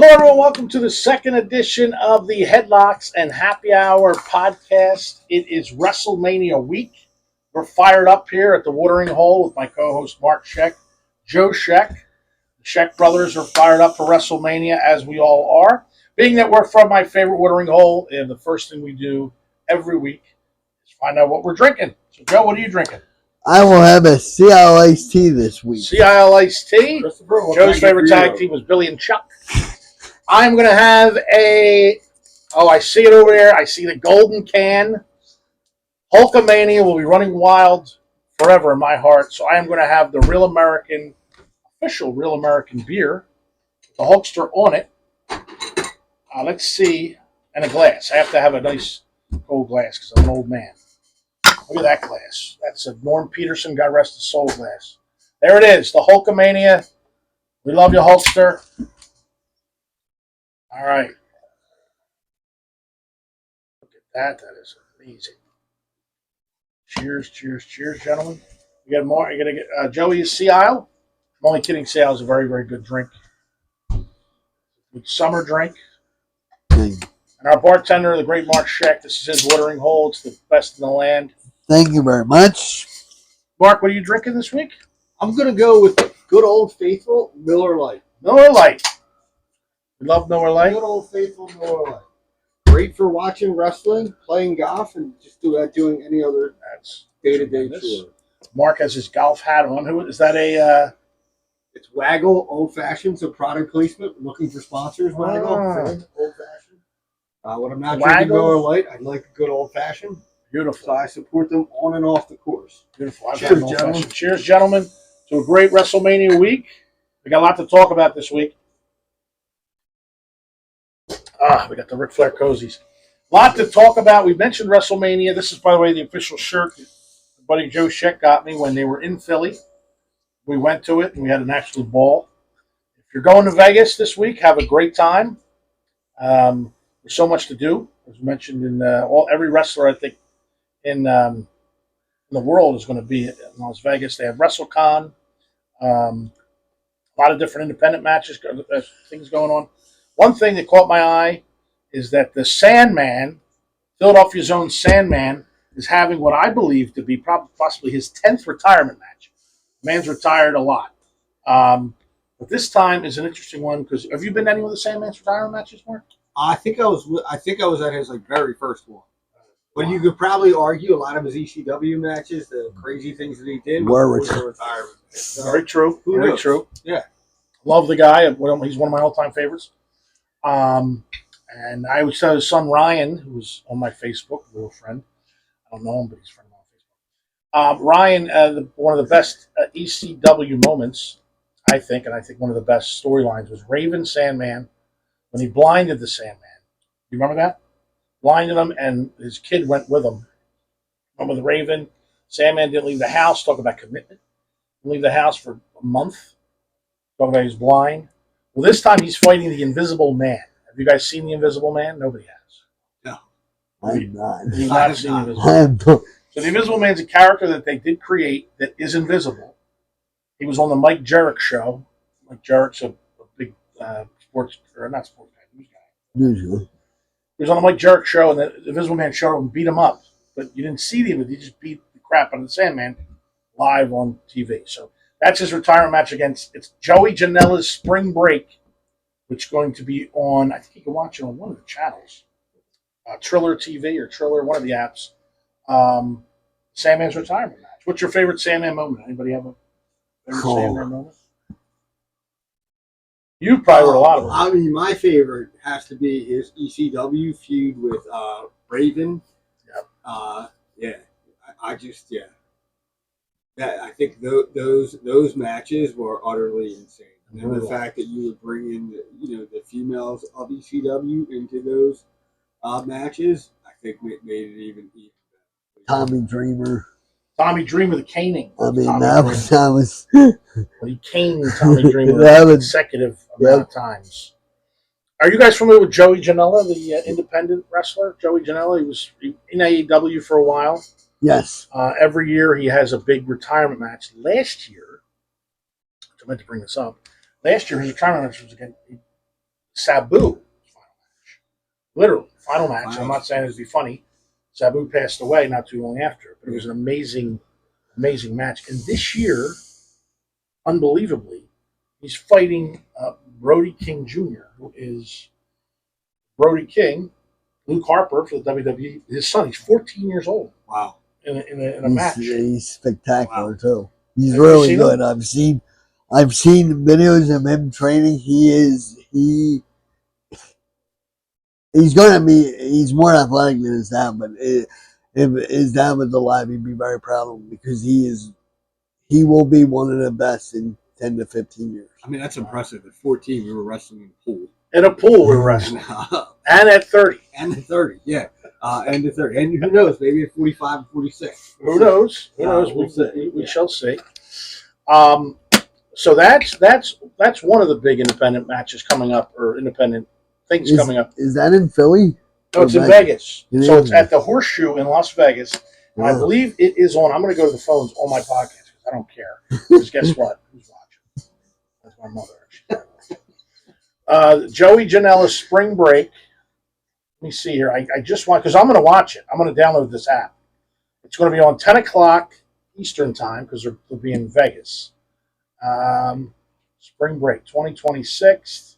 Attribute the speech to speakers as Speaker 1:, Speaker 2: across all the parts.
Speaker 1: everyone. Welcome to the second edition of the Headlocks and Happy Hour podcast. It is Wrestlemania week. We're fired up here at the Watering Hole with my co-host Mark Scheck, Joe Scheck. The Scheck brothers are fired up for Wrestlemania, as we all are. Being that we're from my favorite Watering Hole, and the first thing we do every week is find out what we're drinking. So, Joe, what are you drinking?
Speaker 2: I will have a CL iced tea this week.
Speaker 1: CL iced tea. Joe's favorite tag team was Billy and Chuck. I'm going to have I see it over there. I see the golden can. Hulkamania will be running wild forever in my heart. So I am going to have the official Real American beer, the Hulkster on it. Let's see. And a glass. I have to have a nice cold glass because I'm an old man. Look at that glass. That's a Norm Peterson, God rest his soul glass. There it is, the Hulkamania. We love you, Hulkster. All right. Look at that. That is amazing. Cheers, cheers, cheers, gentlemen. You got more? You got to get Joey's Sea Isle? I'm only kidding. Sea Isle is a very, very good drink. Good summer drink. And our bartender, the great Mark Scheck, this is his Watering Hole. It's the best in the land.
Speaker 2: Thank you very much.
Speaker 1: Mark, what are you drinking this week?
Speaker 3: I'm going to go with good old faithful Miller Lite.
Speaker 1: Miller Lite. We love Miller Lite.
Speaker 3: Good old faithful Miller Lite. Great for watching wrestling, playing golf, and just doing any other day-to-day chore.
Speaker 1: Mark has his golf hat on. Who is that?
Speaker 3: It's Waggle Old Fashioned, so product placement. Looking for sponsors, Waggle. Old Fashioned. When I'm not drinking Miller Lite, I like a good old fashioned.
Speaker 1: Beautiful.
Speaker 3: So I support them on and off the course.
Speaker 1: Beautiful.
Speaker 3: Cheers, gentlemen.
Speaker 1: Cheers, gentlemen, to a great WrestleMania week. We got a lot to talk about this week. We got the Ric Flair cozies. A lot to talk about. We mentioned WrestleMania. This is, by the way, the official shirt that buddy Joe Scheck got me when they were in Philly. We went to it, and we had an absolute ball. If you're going to Vegas this week, have a great time. There's so much to do. As mentioned in every wrestler, I think, in the world is going to be in Las Vegas. They have WrestleCon. A lot of different independent matches, things going on. One thing that caught my eye is that the Sandman, Philadelphia's own Sandman, is having what I believe to be possibly his 10th retirement match. The man's retired a lot. But this time is an interesting one because have you been to any of the Sandman's retirement matches, Mark?
Speaker 3: I think I was at his very first one. But you could probably argue a lot of his ECW matches, the crazy things that he did, were retirement.
Speaker 1: So, very true. Very true.
Speaker 3: Yeah.
Speaker 1: Love the guy. He's one of my all-time favorites. And I always tell his son Ryan, who's on my Facebook, a little friend. I don't know him, but he's a friend on Facebook. Ryan, one of the best ECW moments, I think, and I think one of the best storylines was Raven Sandman when he blinded the Sandman. You remember that? Blinded him, and his kid went with him. Went with Raven. Sandman didn't leave the house. Talk about commitment. Didn't leave the house for a month. Talk about he's blind. Well, this time he's fighting the Invisible Man. Have you guys seen the Invisible Man? Nobody has.
Speaker 3: No.
Speaker 2: I'm not.
Speaker 1: You've not seen the Invisible Man. So the Invisible Man's a character that they did create that is invisible. He was on the Mike Jerick show. Mike Jerick's a big sports, or not sports guy, news guy.
Speaker 2: Usually.
Speaker 1: He was on the Mike Jerick show, and the Invisible Man showed up and beat him up. But you didn't see him. He just beat the crap out of the Sandman live on TV. So that's his retirement match it's Joey Janela's Spring Break, which is going to be on, I think you can watch it on one of the channels. Triller TV or Triller, one of the apps. Sandman's retirement match. What's your favorite Sandman moment? Anybody have a favorite Sandman moment? You probably wrote a lot of them.
Speaker 3: I mean, my favorite has to be his ECW feud with Raven.
Speaker 1: Yep.
Speaker 3: I think those matches were utterly insane. And the fact that you would bring in the females of ECW into those matches, I think made it even better.
Speaker 2: Tommy Dreamer.
Speaker 1: Tommy Dreamer, the caning.
Speaker 2: I mean,
Speaker 1: that
Speaker 2: was
Speaker 1: when he caned Tommy Dreamer consecutive amount of times. Are you guys familiar with Joey Janela, the independent wrestler? Joey Janela, he was in AEW for a while.
Speaker 2: Yes.
Speaker 1: Every year he has a big retirement match. Last year, I meant to bring this up. Last year his retirement match was against Sabu final match. Literally, final match.
Speaker 3: Final.
Speaker 1: I'm not saying it to be funny. Sabu passed away not too long after, but it was an amazing, amazing match. And this year, unbelievably, he's fighting Brody King Jr., who is Brody King, Luke Harper for the WWE. His son, he's 14 years old.
Speaker 3: Wow.
Speaker 1: In a match.
Speaker 2: He's spectacular
Speaker 3: Wow.
Speaker 2: too. He's
Speaker 1: Have you
Speaker 2: really
Speaker 1: seen
Speaker 2: good.
Speaker 1: him?
Speaker 2: I've seen videos of him training. He's gonna be. He's more athletic than his dad, but if his dad was alive, he'd be very proud of him because he is. He will be one of the best in 10 to 15 years.
Speaker 3: I mean, that's impressive. At 14, we were wrestling in the pool.
Speaker 1: In a pool, we were wrestling. And at 30.
Speaker 3: And at 30, yeah. And at 30. And who knows, maybe at 45 or 46.
Speaker 1: Who knows? Who knows?
Speaker 3: We'll see.
Speaker 1: We shall see. So that's one of the big independent matches coming up, or independent things coming up.
Speaker 2: Is that in Philly?
Speaker 1: No, it's in Vegas.
Speaker 2: It
Speaker 1: So
Speaker 2: is.
Speaker 1: it's at the Horseshoe in Las Vegas. And I
Speaker 2: Wow.
Speaker 1: believe it is on. I'm going to go to the phones on my podcast because I don't care. Because guess what? Who's watching? That's my mother. Joey Janela's Spring Break. Let me see here. I just want, because I'm going to watch it. I'm going to download this app. It's going to be on 10 o'clock Eastern time because they'll be in Vegas. Spring Break 2026.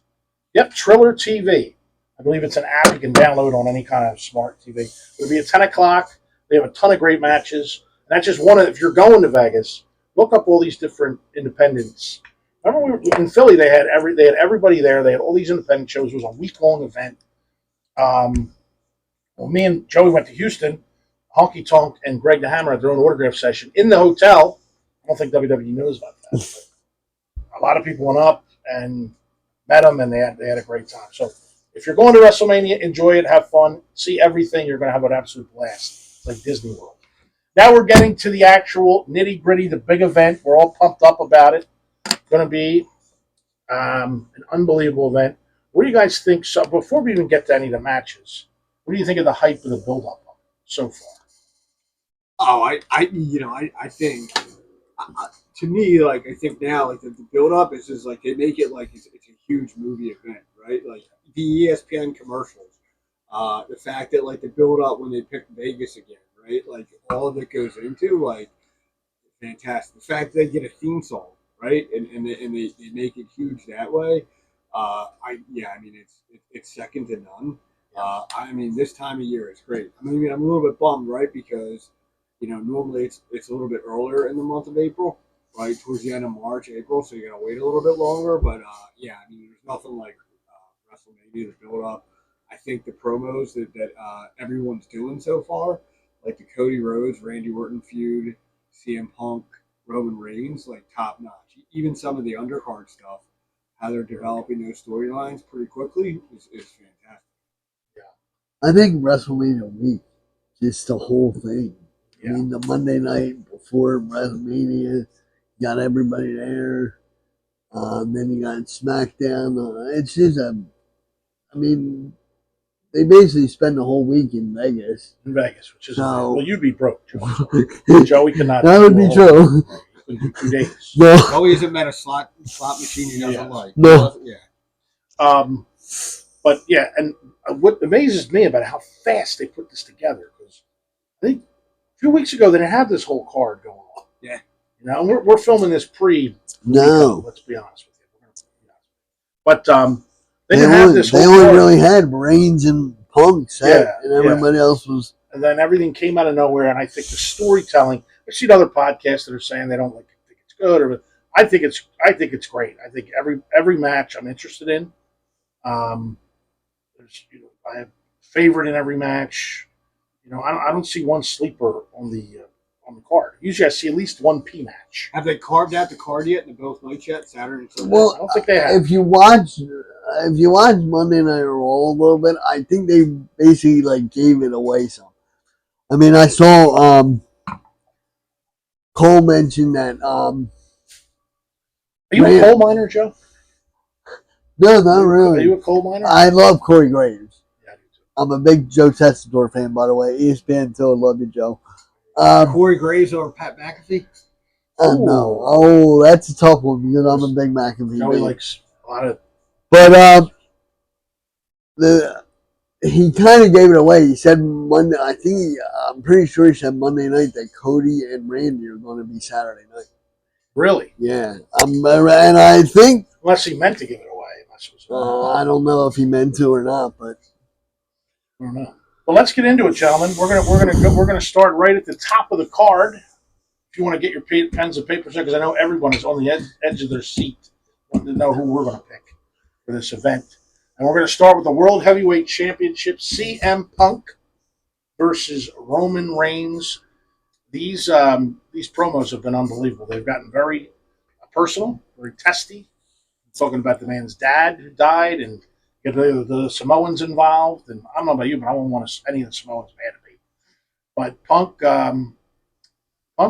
Speaker 1: Yep, Triller TV. I believe it's an app you can download on any kind of smart TV. It'll be at 10 o'clock. They have a ton of great matches. And that's just one of, if you're going to Vegas, look up all these different independents. Remember in Philly, they had everybody there. They had all these independent shows. It was a week-long event. Well, me and Joey went to Houston. Honky Tonk and Greg the Hammer had their own autograph session in the hotel. I don't think WWE knows about that. But a lot of people went up and met them, and they had a great time. So if you're going to WrestleMania, enjoy it, have fun, see everything. You're going to have an absolute blast. It's like Disney World. Now we're getting to the actual nitty-gritty, the big event. We're all pumped up about it. It's going to be an unbelievable event. What do you guys think? So before we even get to any of the matches, what do you think of the hype of the build-up so far?
Speaker 3: Oh, I think, to me, like, I think now, like, the build-up is just, like, they make it like it's a huge movie event, right? Like, the ESPN commercials, the fact that, like, the build-up when they pick Vegas again, right? Like, all of it goes into, like, fantastic. The fact that they get a theme song, right? And they make it huge that way. I mean, it's second to none. I mean, this time of year is great. I mean, I'm a little bit bummed, right? Because, normally it's a little bit earlier in the month of April, right? Towards the end of March, April, so you got to wait a little bit longer. But, I mean, there's nothing like WrestleMania to build up. I think the promos that everyone's doing so far, like the Cody Rhodes, Randy Orton feud, CM Punk, Roman Reigns, like top notch. Even some of the undercard stuff, how they're developing those storylines pretty quickly is fantastic.
Speaker 2: I think WrestleMania week, just the whole thing.
Speaker 1: Yeah.
Speaker 2: I mean, the Monday night before WrestleMania, you got everybody there. Then you got SmackDown. It's just I mean, they basically spend the whole week in Vegas.
Speaker 1: In Vegas, which is
Speaker 2: So-
Speaker 1: well, you'd be broke, Joey. Joey cannot.
Speaker 2: That would be true.
Speaker 1: Do 2 days.
Speaker 2: No,
Speaker 3: Always isn't met a slot machine he doesn't like.
Speaker 2: No.
Speaker 3: Yeah.
Speaker 1: But yeah, and what amazes me about how fast they put this together, because I think a few weeks ago they didn't have this whole card going on.
Speaker 3: Yeah.
Speaker 1: And we're filming this pre.
Speaker 2: no.
Speaker 1: Let's be honest with you. But they didn't have this whole
Speaker 2: They only
Speaker 1: card.
Speaker 2: really had Reigns and Punk set,
Speaker 1: Yeah,
Speaker 2: and everybody else was.
Speaker 1: And then everything came out of nowhere. And I think the storytelling. I've seen other podcasts that are saying they don't think it's good, or I think it's great. I think every match I'm interested in. I have favorite in every match. I don't see one sleeper on the card. Usually, I see at least one P match.
Speaker 3: Have they carved out the card yet in both nights yet? Saturday and Sunday?
Speaker 2: Well,
Speaker 1: I don't think they have.
Speaker 2: If you watch Monday Night Raw a little bit, I think they basically like gave it away some. I mean, I saw Cole mention that.
Speaker 1: Are you a coal miner, Joe?
Speaker 2: No, not
Speaker 1: Are
Speaker 2: really.
Speaker 1: you a coal miner?
Speaker 2: I love Corey Graves.
Speaker 1: Yeah, I do too.
Speaker 2: I'm a big Joe Testador fan, by the way. ESPN too. I love you, Joe.
Speaker 3: Corey Graves over Pat McAfee?
Speaker 2: No. Oh, that's a tough one because I'm a big McAfee
Speaker 1: Joey
Speaker 2: fan.
Speaker 1: likes a lot of.
Speaker 2: But he kind of gave it away. He said Monday. I'm pretty sure he said Monday night that Cody and Randy are going to be Saturday night.
Speaker 1: Really?
Speaker 2: Yeah, and I think
Speaker 1: Unless he meant to give it away.
Speaker 2: I don't know if he meant to or not, but
Speaker 1: I don't know. Well, let's get into it, gentlemen. We're gonna start right at the top of the card. If you want to get your pens and papers there, because I know everyone is on the edge of their seat, wanting to know who we're going to pick for this event. And we're going to start with the World Heavyweight Championship: CM Punk versus Roman Reigns. These promos have been unbelievable. They've gotten very personal, very testy. Talking about the man's dad who died, and get the Samoans involved. And I don't know about you, but I don't want any of the Samoans bad to be. But Punk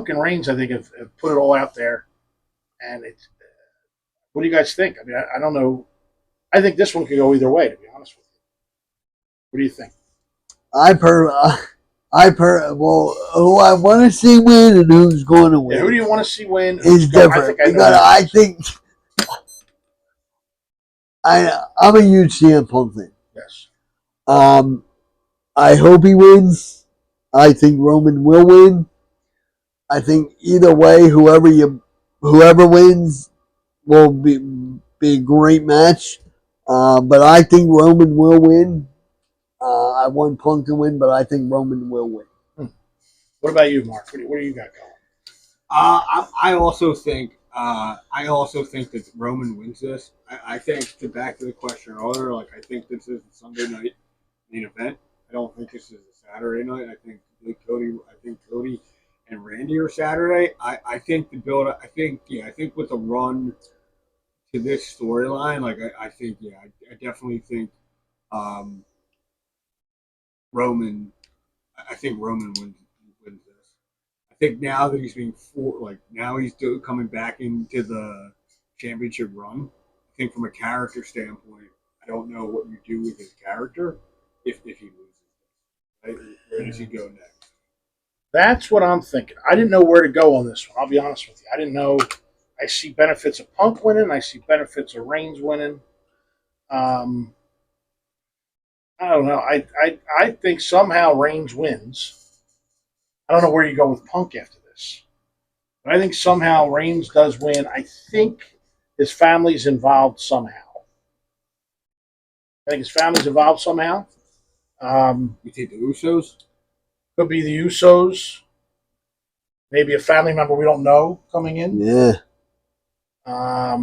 Speaker 1: and Reigns, I think, have put it all out there. And it's, what do you guys think? I mean, I don't know. I think this one could go either way, to be honest with you. What do you think?
Speaker 2: well, who I want to see win and who's going to win.
Speaker 1: Yeah, who do you want to see win?
Speaker 2: Is different. I think I'm a huge CM Punk fan.
Speaker 1: Yes.
Speaker 2: I hope he wins. I think Roman will win. I think either way, whoever wins will be a great match. But I think Roman will win. I want Punk to win, but I think Roman will win.
Speaker 1: What about you, Mark? What do you got going?
Speaker 3: I also think that Roman wins this. I think, to back to the question earlier, like, I think this is a Sunday night main event. I don't think this is a Saturday night. I think Cody and Randy are Saturday. I think the build. I think with the run to this storyline, like, I definitely think Roman. I think Roman wins this. I think now that he's coming back into the championship run. I think from a character standpoint, I don't know what you do with his character if he loses. Right? Where does he go next?
Speaker 1: That's what I'm thinking. I didn't know where to go on this one. I'll be honest with you. I didn't know. I see benefits of Punk winning. I see benefits of Reigns winning. I don't know. I think somehow Reigns wins. I don't know where you go with Punk after this. But I think somehow Reigns does win. I think his family's involved somehow. I think his family's involved somehow.
Speaker 3: You think the Usos?
Speaker 1: Could be the Usos. Maybe a family member we don't know coming in.
Speaker 2: Yeah.
Speaker 1: I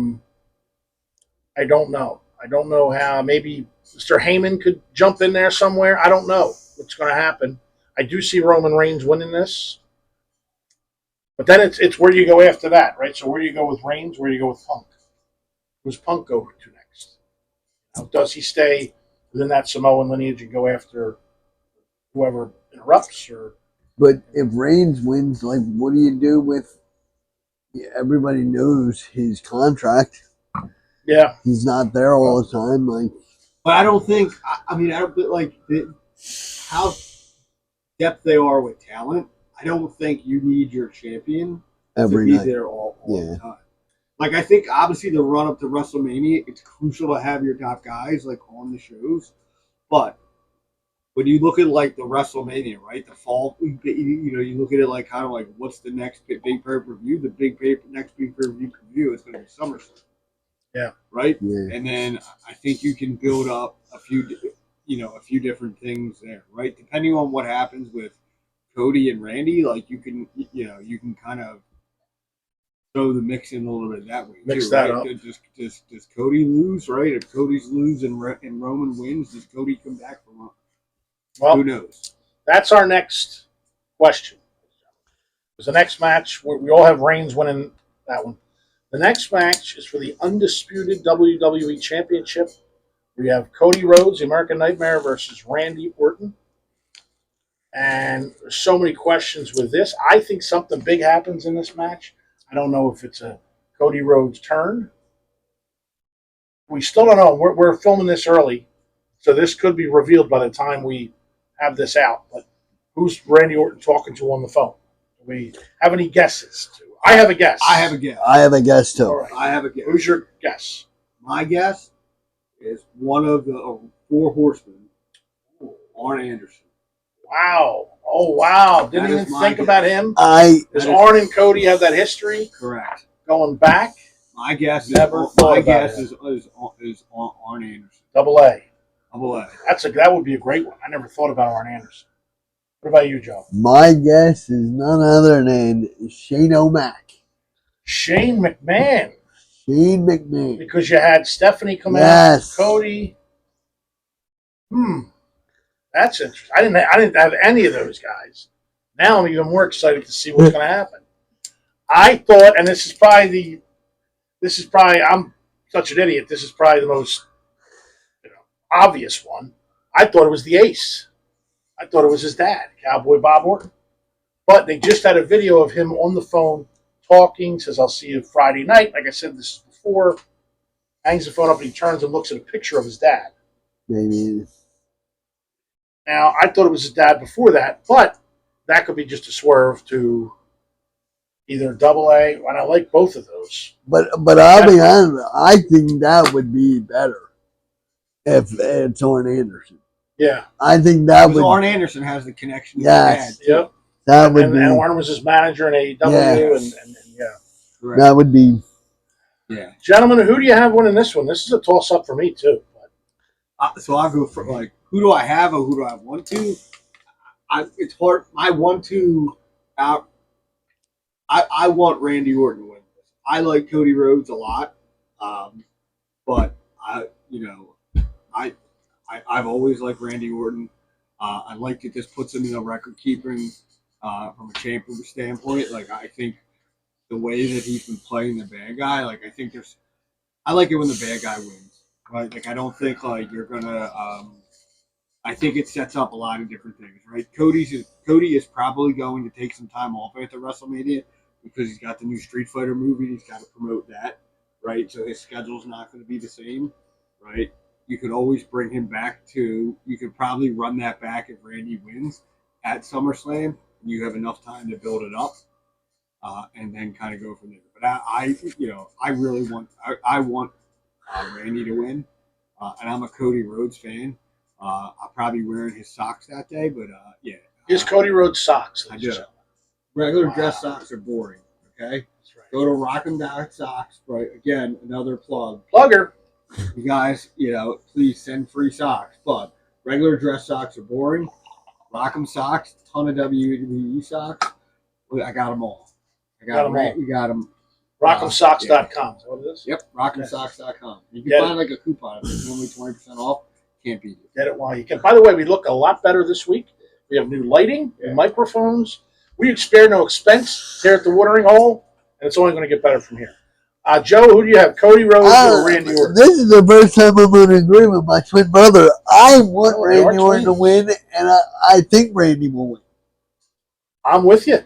Speaker 1: don't know. I don't know how. Maybe Mr. Heyman could jump in there somewhere. I don't know what's going to happen. I do see Roman Reigns winning this. But then it's where do you go after that, right? So where do you go with Reigns? Where do you go with Punk? Who's Punk go to next? Now, does he stay within that Samoan lineage and go after whoever interrupts?
Speaker 2: But if Reigns wins, like, what do you do with? Everybody knows his contract.
Speaker 1: Yeah,
Speaker 2: he's not there all the time. Like,
Speaker 3: but I don't think. I mean, I don't like how depth they are with talent. I don't think you need your champion
Speaker 2: every
Speaker 3: to be
Speaker 2: night.
Speaker 3: there all the time. Like, I think obviously the run up to WrestleMania, it's crucial to have your top guys like on the shows. But when you look at like the WrestleMania, right, the fall, you look at it like kind of like what's the next big pay-per-view? The next big pay-per-view is going to be SummerSlam.
Speaker 1: Yeah.
Speaker 3: Right.
Speaker 2: Yeah.
Speaker 3: And then I think you can build up a few different things there, right? Depending on what happens with Cody and Randy, like you can kind of throw the mix in a little bit that way.
Speaker 1: Mix
Speaker 3: too,
Speaker 1: that
Speaker 3: right?
Speaker 1: up.
Speaker 3: Does Cody lose, right? If Cody's lose and Roman wins, does Cody come back from?
Speaker 1: Well,
Speaker 3: who knows?
Speaker 1: That's our next question. Because the next match, we all have Reigns winning that one. The next match is for the undisputed WWE Championship. We have Cody Rhodes, the American Nightmare, versus Randy Orton. And there's so many questions with this. I think something big happens in this match. I don't know if it's a Cody Rhodes turn. We still don't know. We're filming this early, so this could be revealed by the time we have this out. But who's Randy Orton talking to on the phone? Do we have any guesses? I have a guess.
Speaker 3: I have a guess.
Speaker 2: I have a guess too.
Speaker 1: All right.
Speaker 3: I have a guess.
Speaker 1: Who's your guess?
Speaker 3: My guess is one of the Four Horsemen, Arn Anderson.
Speaker 1: Wow. Oh, wow.
Speaker 3: That
Speaker 1: Didn't
Speaker 3: is
Speaker 1: even
Speaker 3: my
Speaker 1: think
Speaker 3: guess.
Speaker 1: about him.
Speaker 2: I
Speaker 1: Does Arn and Cody have that history
Speaker 3: Correct.
Speaker 1: going back?
Speaker 3: My guess
Speaker 1: Never
Speaker 3: is
Speaker 1: thought
Speaker 3: my
Speaker 1: about
Speaker 3: guess
Speaker 1: it.
Speaker 3: is Arn Anderson.
Speaker 1: Double A.
Speaker 3: Double A.
Speaker 1: That would be a great one. I never thought about Arn Anderson. What about you, Joe?
Speaker 2: my guess is none other than Shane O'Mac.
Speaker 1: Shane McMahon.
Speaker 2: Shane McMahon.
Speaker 1: Because you had Stephanie come
Speaker 2: Yes.
Speaker 1: out, Cody. That's interesting. I didn't have any of those guys. Now I'm even more excited to see what's going to happen. I thought, and this is probably I'm such an idiot. This is probably the most obvious one. I thought it was the Ace. I thought it was his dad, Cowboy Bob Orton. But they just had a video of him on the phone talking. Says, "I'll see you Friday night." Like I said this is before. Hangs the phone up and he turns and looks at a picture of his dad.
Speaker 2: Maybe.
Speaker 1: Now, I thought it was his dad before that, but that could be just a swerve to either Double A, and I like both of those.
Speaker 2: But I'll be honest, I think that would be better if it's Arn Anderson.
Speaker 1: Yeah.
Speaker 2: I think that would.
Speaker 3: Arn Anderson has the connection with
Speaker 2: Yes.
Speaker 3: his dad.
Speaker 1: Yep.
Speaker 2: That would be.
Speaker 1: And Arn was his manager in AEW,
Speaker 2: Yes.
Speaker 1: and yeah.
Speaker 3: Correct.
Speaker 2: That would be.
Speaker 3: Yeah.
Speaker 1: Gentlemen, who do you have winning this one? This is a toss-up for me, too.
Speaker 3: So I'll go for, like, who do I have or who do I want to? It's hard. My 1-2 out. I want Randy Orton to win this. I like Cody Rhodes a lot, but I've always liked Randy Orton. I like that this puts him in a record keeping from a champion standpoint. Like, I think the way that he's been playing the bad guy, like, I like it when the bad guy wins, right? Like, I don't think like you're gonna. I think it sets up a lot of different things, right? Cody is probably going to take some time off after WrestleMania because he's got the new Street Fighter movie. He's got to promote that, right? So his schedule's not going to be the same, right? You could always bring him back to. You could probably run that back if Randy wins at SummerSlam, and you have enough time to build it up, and then kind of go from there. But I really want. I want Randy to win, and I'm a Cody Rhodes fan. I'll probably be wearing his socks that day, but yeah.
Speaker 1: Here's Cody Rhodes socks.
Speaker 3: I do. Regular dress socks are boring. Okay,
Speaker 1: That's right.
Speaker 3: go to Rockin' Dot Socks. Right, again, another plug.
Speaker 1: Plugger.
Speaker 3: You guys, please send free socks. But regular dress socks are boring. Rock'em socks, ton of WWE socks. I got them all. We got them.
Speaker 1: Rock'emsocks.com. Is that what it is?
Speaker 3: Yep, rock'emsocks.com. You can
Speaker 1: Get
Speaker 3: find like a coupon. It's normally 20% off. Can't beat it.
Speaker 1: Get it while you can. By the way, we look a lot better this week. We have new lighting, new microphones. We spare no expense here at the watering hole, and it's only going to get better from here. Joe, who do you have, Cody Rhodes or Randy Orton?
Speaker 2: This is the first time I'm in agreement with my twin brother. I want
Speaker 1: they are
Speaker 2: Randy Orton to win, and I think Randy will win.
Speaker 1: I'm with you.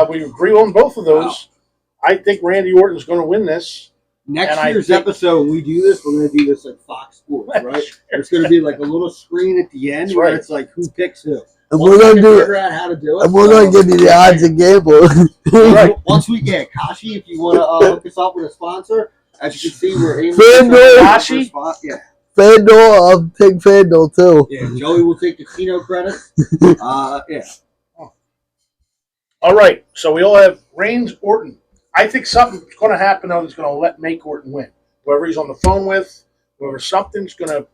Speaker 1: We agree on both of those. Wow. I think Randy Orton's going to win this.
Speaker 3: Next year's episode, when we do this, we're going to do this like Fox Sports, right? There's going to be like a little screen at the end where it's like who picks who.
Speaker 2: And we're going to
Speaker 3: figure out how to do it.
Speaker 2: And we're going to give you the odds and gamble.
Speaker 1: Right.
Speaker 3: Once we get Kashi, if you want to hook us up with a sponsor, as you can see, we're aiming
Speaker 2: FanDuel.
Speaker 1: Kashi?
Speaker 2: Yeah. FanDuel, I'll take FanDuel too.
Speaker 3: Yeah, Joey will take casino credits. Yeah.
Speaker 1: All right, so we all have Reigns, Orton. I think something's going to happen, though, that's going to make Orton win. Whoever he's on the phone with, something's going to,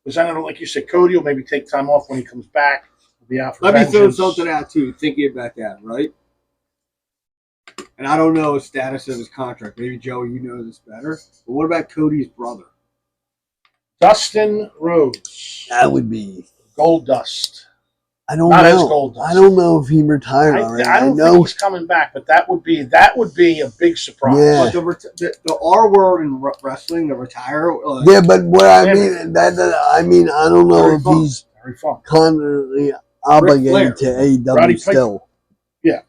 Speaker 1: because I don't know, like you said, Cody will maybe take time off when he comes back. He'll be out for
Speaker 3: Let me throw
Speaker 1: vengeance.
Speaker 3: something out, too, thinking about that, right? And I don't know the status of his contract. Maybe, Joey, you know this better. But what about Cody's brother?
Speaker 1: Dustin Rhodes.
Speaker 2: That would be
Speaker 1: Gold Dust.
Speaker 2: I don't
Speaker 1: Not
Speaker 2: know.
Speaker 1: as Gold Dust.
Speaker 2: I don't know if he retired already.
Speaker 1: I don't think he's coming back, but that would be a big surprise.
Speaker 2: Yeah.
Speaker 3: But the R word in wrestling, the retire.
Speaker 2: Yeah, but what I mean, I don't know if he's constantly obligated to AEW still.
Speaker 1: Yeah.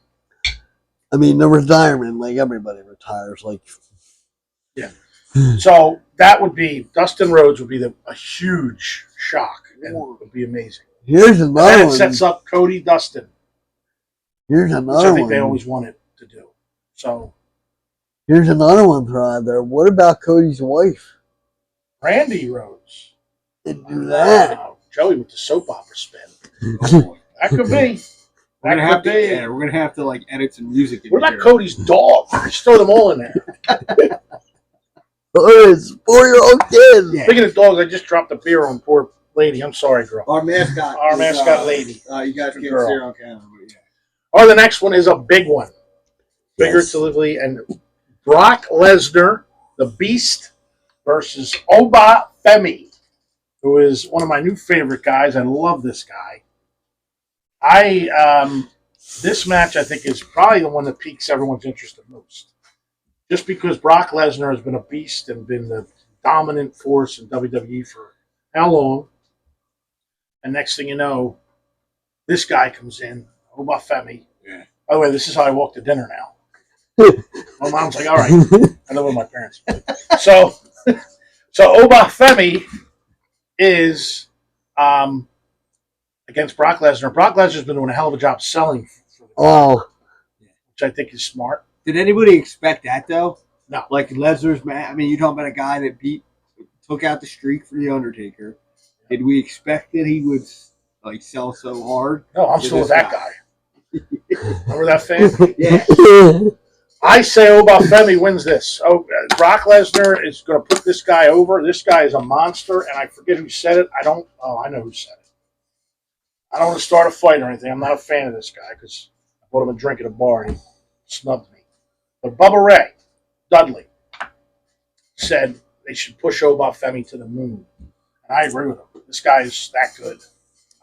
Speaker 2: I mean, the retirement, like everybody retires, like.
Speaker 1: Yeah. So that would be Dustin Rhodes would be a huge shock, and it would be amazing.
Speaker 2: Here's another one.
Speaker 1: That sets up Cody Dustin.
Speaker 2: Here's another one.
Speaker 1: Which I think they always wanted to do. So
Speaker 2: here's another one thrown out there. What about Cody's wife?
Speaker 1: Randy Rhodes.
Speaker 2: and do that.
Speaker 1: Joey with the soap opera spin.
Speaker 3: Oh, boy.
Speaker 1: That could be.
Speaker 3: We're gonna
Speaker 1: That
Speaker 3: have
Speaker 1: could
Speaker 3: to.
Speaker 1: be.
Speaker 3: Yeah, we're gonna have to like edit some music.
Speaker 1: What about
Speaker 3: here.
Speaker 1: Cody's dog? Just throw them all in there.
Speaker 2: Or his 4-year-old kid.
Speaker 3: Yeah.
Speaker 1: Speaking of dogs, I just dropped a beer on poor lady. I'm sorry, girl.
Speaker 3: Our mascot.
Speaker 1: Our
Speaker 3: is,
Speaker 1: mascot lady.
Speaker 3: You guys can't see
Speaker 1: Girl.
Speaker 3: her on camera, but yeah.
Speaker 1: Oh, the next one is a big one.
Speaker 2: Yes.
Speaker 1: Figuratively, and Brock Lesnar, the Beast, versus Oba Femi, who is one of my new favorite guys. I love this guy. This match I think is probably the one that piques everyone's interest the most, just because Brock Lesnar has been a beast and been the dominant force in WWE for how long? And next thing you know, this guy comes in, Oba Femi.
Speaker 3: Yeah.
Speaker 1: By the way, this is how I walk to dinner now. My mom's like, all right. I live with my parents. So Oba Femi is against Brock Lesnar. Brock Lesnar's been doing a hell of a job selling for the
Speaker 2: Oh,
Speaker 1: which I think is smart.
Speaker 3: Did anybody expect that though?
Speaker 1: No.
Speaker 3: Like Lesnar's man. I mean, you're talking about a guy that took out the streak for the Undertaker. Did we expect that he would like sell so hard?
Speaker 1: No, I'm still with that guy. Remember that fan?
Speaker 3: Yeah.
Speaker 1: I say Oba Femi wins this. Oh, Brock Lesnar is going to put this guy over. This guy is a monster, and I forget who said it. I know who said it. I don't want to start a fight or anything. I'm not a fan of this guy because I bought him a drink at a bar and he snubbed me. But Bubba Ray Dudley said they should push Oba Femi to the moon. And I agree with him. This guy is that good.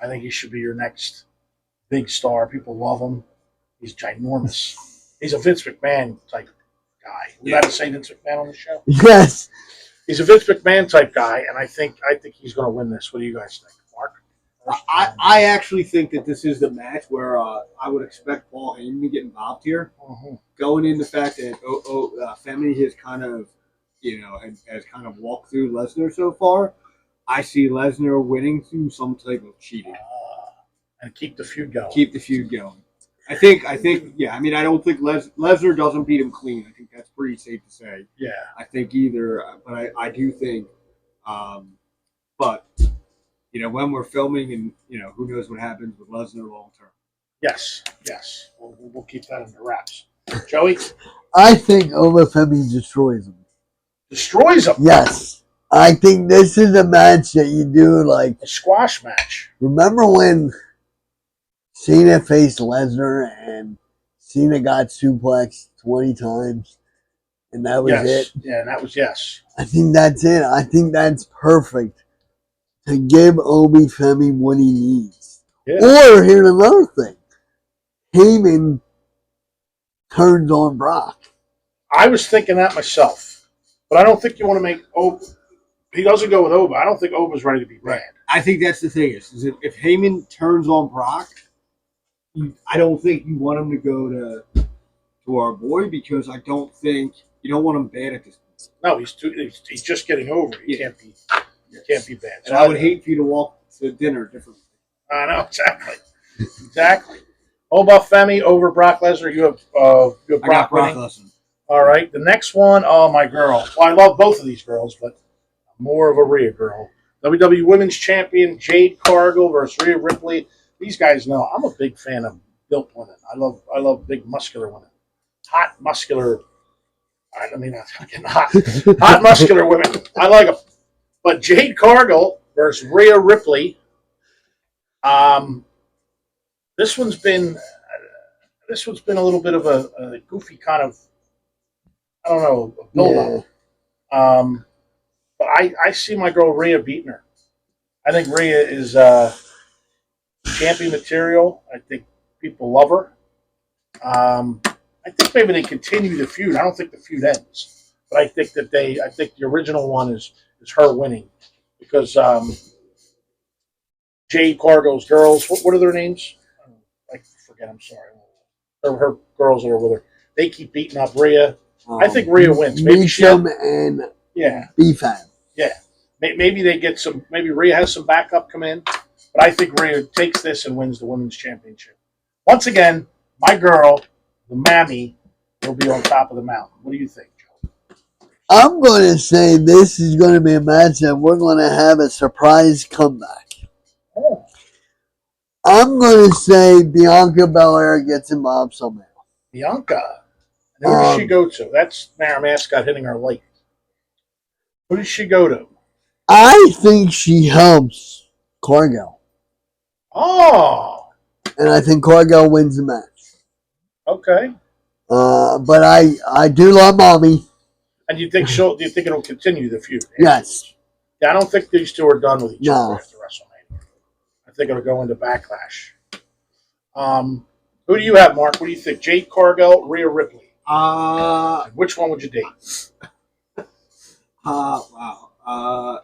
Speaker 1: I think he should be your next big star. People love him. He's ginormous. He's a Vince McMahon type guy. We got to say Vince McMahon on the show.
Speaker 2: yes.
Speaker 1: He's a Vince McMahon type guy, and I think he's going to win this. What do you guys think, Mark?
Speaker 3: I actually think that this is the match where I would expect Paul Heyman to get involved here. Going in the fact that Femi has kind of, has kind of walked through Lesnar so far. I see Lesnar winning through some type of cheating.
Speaker 1: And keep the feud going.
Speaker 3: Keep the feud going. I think, yeah. I mean, I don't think Lesnar doesn't beat him clean. I think that's pretty safe to say.
Speaker 1: Yeah.
Speaker 3: I think either, but I do think, but when we're filming and who knows what happens with Lesnar long term.
Speaker 1: Yes. We'll keep that under wraps. Joey?
Speaker 2: I think Oba Femi destroys him.
Speaker 1: Destroys him.
Speaker 2: Yes. I think this is a match that you do like
Speaker 1: A squash match.
Speaker 2: Remember when Cena faced Lesnar and Cena got suplexed 20 times and that was it?
Speaker 1: Yeah, and that was yes.
Speaker 2: I think that's it. I think that's perfect to give Obi Femi what he needs.
Speaker 1: Yeah.
Speaker 2: Or here's another thing. Heyman turns on Brock.
Speaker 1: I was thinking that myself. But I don't think you want to make Oba. He doesn't go with Oba. I don't think Oba's ready to be bad.
Speaker 3: I think that's the thing is if Heyman turns on Brock, I don't think you want him to go to our boy because I don't think you don't want him bad at this point.
Speaker 1: No, he's just getting over. He can't be bad.
Speaker 3: And I would hate for you to walk to dinner differently.
Speaker 1: I know exactly. Oba Femi over Brock Lesnar. You have Brock
Speaker 3: I got Brock
Speaker 1: winning.
Speaker 3: Lesnar.
Speaker 1: All right, the next one. Oh, my girl. Well, I love both of these girls, but more of a Rhea girl. WWE Women's Champion Jade Cargill versus Rhea Ripley. These guys know I'm a big fan of built women. I love big muscular women, hot muscular. I mean, not fucking hot muscular women. I like them. But Jade Cargill versus Rhea Ripley. This one's been a little bit of a goofy kind of, I don't know, build up. But I see my girl Rhea beating her. I think Rhea is champion material. I think people love her. I think maybe they continue the feud. I don't think the feud ends, but I think the original one is her winning because Jade Cargill's girls. What are their names? I forget. I'm sorry. Her girls that are with her. They keep beating up Rhea. I think Rhea wins. Maybe
Speaker 2: Meesham and B-Fab.
Speaker 1: Yeah. Maybe they get some. Maybe Rhea has some backup come in, but I think Rhea takes this and wins the women's championship. Once again, my girl, the Mammy, will be on top of the mountain. What do you think, Joe?
Speaker 2: I'm going to say this is going to be a match that we're going to have a surprise comeback.
Speaker 1: Oh,
Speaker 2: I'm going to say Bianca Belair gets involved somehow.
Speaker 1: Bianca. And who does she go to? That's our mascot hitting our light. Who does she go to?
Speaker 2: I think she helps Cargill.
Speaker 1: Oh,
Speaker 2: And I think Cargill wins the match.
Speaker 1: okay.
Speaker 2: But I do love Mommy.
Speaker 1: And you think do you think it'll continue the feud?
Speaker 2: Yes.
Speaker 1: Yeah, I don't think these two are done with each other
Speaker 2: No.
Speaker 1: after WrestleMania. I think it'll go into Backlash. Who do you have, Mark? What do you think? Jade Cargill, Rhea Ripley? Which one would you date?
Speaker 3: Wow.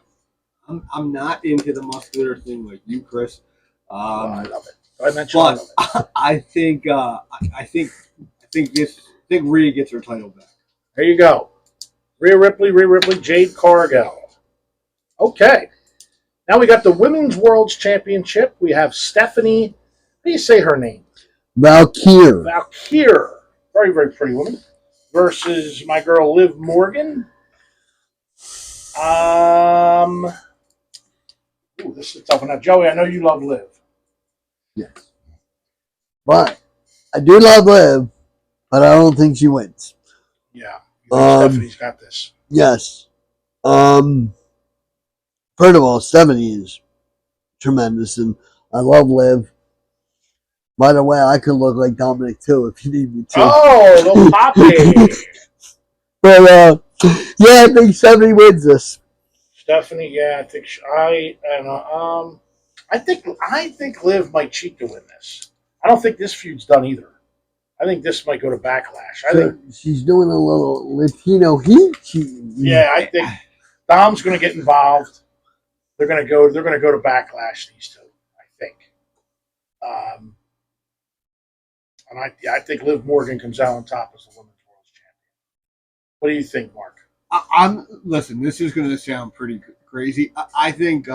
Speaker 3: I'm not into the muscular thing like you, Chris.
Speaker 1: I love it. I mentioned I love it.
Speaker 3: I think Rhea gets her title back.
Speaker 1: There you go. Rhea Ripley, Jade Cargill. Okay. Now we got the Women's World's Championship. We have Stephanie. How do you say her name?
Speaker 2: Valkyrie.
Speaker 1: Very, very pretty woman. Versus my girl Liv Morgan. This is a tough one. Now, Joey, I know you love Liv.
Speaker 2: Yes. But I do love Liv, but I don't think she wins.
Speaker 1: Yeah. You think Stephanie's got this?
Speaker 2: Yes. First of all, Stephanie is tremendous, and I love Liv. By the way, I could look like Dominic too if you need me to.
Speaker 1: Oh, little Poppy.
Speaker 2: But yeah, I think Stephanie wins this.
Speaker 1: Stephanie, yeah, I think Liv might cheat to win this. I don't think this feud's done either. I think this might go to Backlash. I think
Speaker 2: she's doing a little Latino heat cheating.
Speaker 1: Yeah, I think Dom's going to get involved. They're going to go to Backlash. These two, I think. And I think Liv Morgan comes out on top as the Women's World Champion. What do you think, Mark?
Speaker 3: Listen. This is going to sound pretty crazy. I think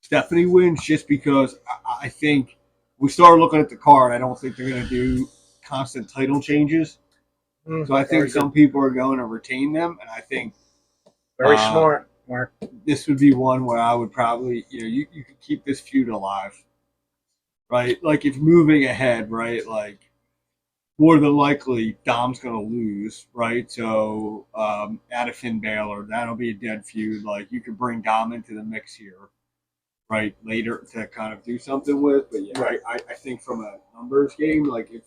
Speaker 3: Stephanie wins just because I think we started looking at the card. I don't think they're going to do constant title changes. So I think some people are going to retain them, and I think
Speaker 1: very smart, Mark.
Speaker 3: This would be one where I would probably, you could keep this feud alive, right? Like it's moving ahead, right? Like more than likely Dom's going to lose, right? So out of Finn Balor, that'll be a dead feud. Like you could bring Dom into the mix here, right? Later to kind of do something with, but yeah, right. I think from a numbers game, like if.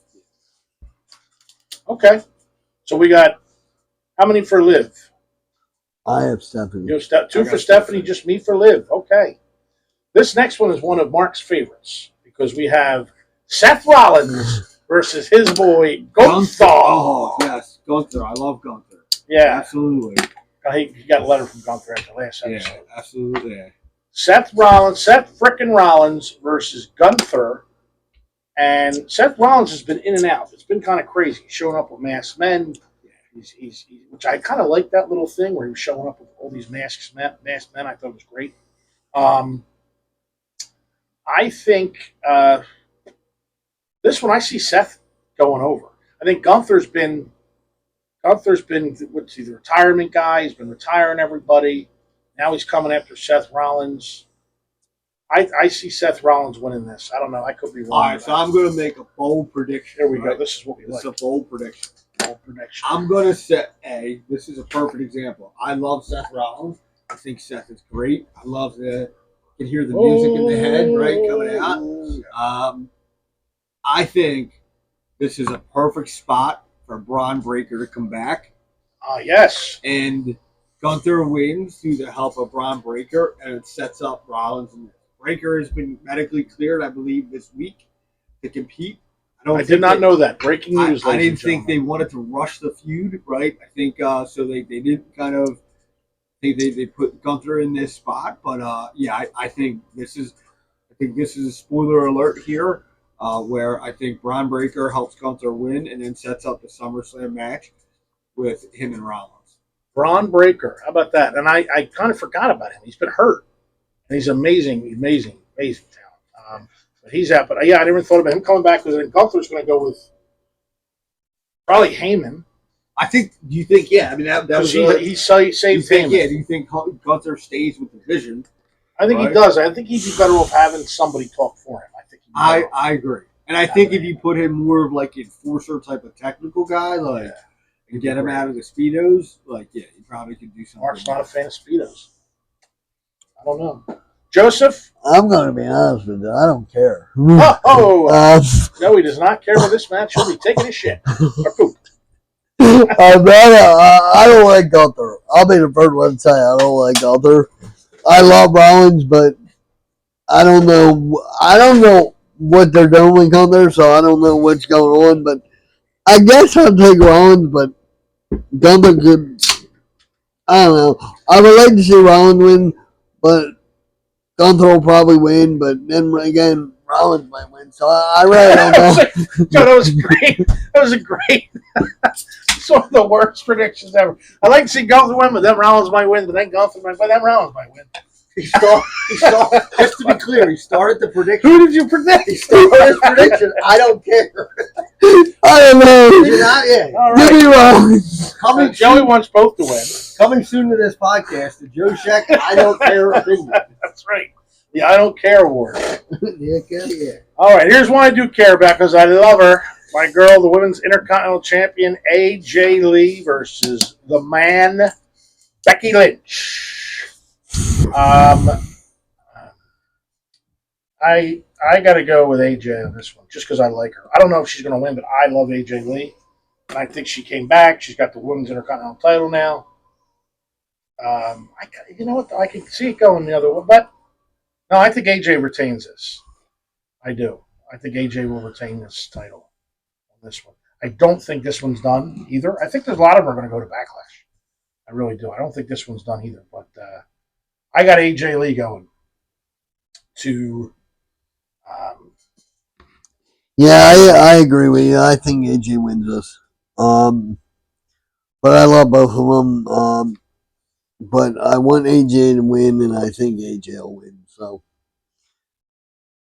Speaker 1: Okay. So we got how many for Liv?
Speaker 2: I have Stephanie.
Speaker 1: You have two for Stephanie, just me for Liv. Okay. This next one is one of Mark's favorites because we have Seth Rollins versus his boy Gunther.
Speaker 3: Oh yes, Gunther. I love Gunther.
Speaker 1: Yeah,
Speaker 3: absolutely.
Speaker 1: He got a letter from Gunther at the last episode.
Speaker 3: Yeah, absolutely.
Speaker 1: Seth frickin' Rollins versus Gunther. And Seth Rollins has been in and out. It's been kind of crazy. He's showing up with masked men. He's which I kind of like that little thing where he was showing up with all these masked men. I thought it was great. I think this one I see Seth going over. I think Gunther's been what's he, the retirement guy. He's been retiring everybody. Now he's coming after Seth Rollins. I see Seth Rollins winning this. I don't know. I could be wrong.
Speaker 3: All right, so I'm going to make a bold prediction.
Speaker 1: Here we go. This is what we like.
Speaker 3: It's a bold prediction.
Speaker 1: Bold prediction.
Speaker 3: I'm going to set this is a perfect example. I love Seth Rollins. I think Seth is great. I love you can hear the music in the head, right, coming out. I think this is a perfect spot for Braun Breaker to come back.
Speaker 1: Yes.
Speaker 3: And Gunther wins through the help of Braun Breaker, and it sets up Rollins and Breaker has been medically cleared, I believe, this week to compete.
Speaker 1: I did not know that. Breaking news.
Speaker 3: I didn't think they wanted to rush the feud, right? I think so. They did kind of. They put Gunther in this spot, but yeah, I think this is. I think this is a spoiler alert here, where I think Braun Breaker helps Gunther win and then sets up the SummerSlam match with him and Rollins.
Speaker 1: Braun Breaker. How about that? And I kind of forgot about him. He's been hurt. And he's amazing talent. But he's out. But yeah, I never thought about him coming back because Gunther's going to go with probably Heyman.
Speaker 3: I think. Do you think? Yeah. I mean, that was.
Speaker 1: He saved him.
Speaker 3: Yeah. Do you think Gunther stays with the Vision?
Speaker 1: I think he does. I think he'd be better off having somebody talk for him.
Speaker 3: I agree, and I think if you put him more of like enforcer type of technical guy, like and get him out of the speedos, like he probably could do something.
Speaker 1: Mark's not a fan of speedos. I don't know. Joseph?
Speaker 2: I'm going to be honest with you. I don't care.
Speaker 1: No, he does not care for this match. He'll be taking his shit. Or poop.
Speaker 2: I don't like Gunther. I'll be the first one to say I don't like Gunther. I love Rollins, but I don't know what they're doing with Gunther, so I don't know what's going on. But I guess I'll take Rollins, but Gunther could. I don't know. I would like to see Rollins win, but Gunther will probably win. But then again, Rollins might win. So I really don't know.
Speaker 1: Joe, that was great. That was a great. It's one of the worst predictions ever. I like to see Gunther win, but then Rollins might win. But then Gunther might, but then Rollins might win.
Speaker 3: He started. Just to be clear, he started the prediction.
Speaker 1: Who did you predict?
Speaker 3: He started his prediction. I don't care.
Speaker 2: I don't know.
Speaker 3: You're not in.
Speaker 1: All
Speaker 2: Give me
Speaker 1: right.
Speaker 2: Rollins.
Speaker 1: Joey wants both to win.
Speaker 3: Coming soon to this podcast, the Joe Sheck I don't care opinion.
Speaker 1: That's right. The I don't care award.
Speaker 3: Yeah.
Speaker 1: All right, here's one I do care about because I love her. My girl, the women's Intercontinental Champion AJ Lee versus the man Becky Lynch. I got to go with AJ on this one just because I like her. I don't know if she's going to win, but I love AJ Lee, and I think she came back. She's got the women's Intercontinental title now. You know what? I can see it going the other way, but no, I think AJ retains this. I do. I think AJ will retain this title on this one. I don't think this one's done either. I think there's a lot of them are going to go to Backlash. I really do. I don't think this one's done either, but I got AJ Lee going to.
Speaker 2: I agree with you. I think AJ wins this. But I love both of them. But I want AJ to win, and I think AJ will win. So,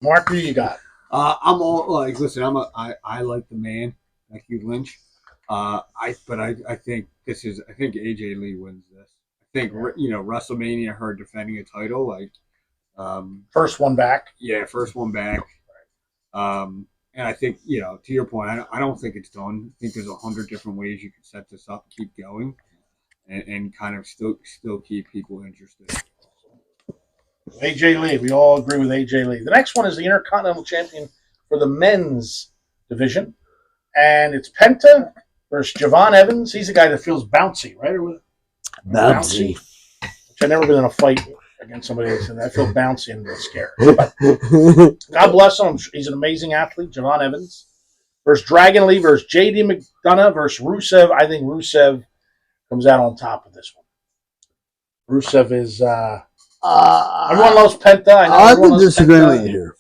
Speaker 1: Mark, who you got?
Speaker 3: I'm all like, listen. I like the man, Becky Lynch. I think I think AJ Lee wins this. I think WrestleMania, her defending a title, like
Speaker 1: First one back.
Speaker 3: Yeah, first one back. And I think to your point, I don't think it's done. I think there's 100 different ways you could set this up, keep going, and kind of still keep people interested.
Speaker 1: AJ Lee. We all agree with AJ Lee. The next one is the Intercontinental Champion for the men's division, and it's Penta versus Javon Evans. He's the guy that feels bouncy, right? Or
Speaker 2: bouncy.
Speaker 1: Which I've never been in a fight against somebody that said I feel bouncy and get scared. But God bless him. He's an amazing athlete. Javon Evans versus Dragon Lee versus JD McDonough versus Rusev. I think Rusev comes out on top of this one. Rusev is everyone loves Penta.
Speaker 2: I have to disagree with you here.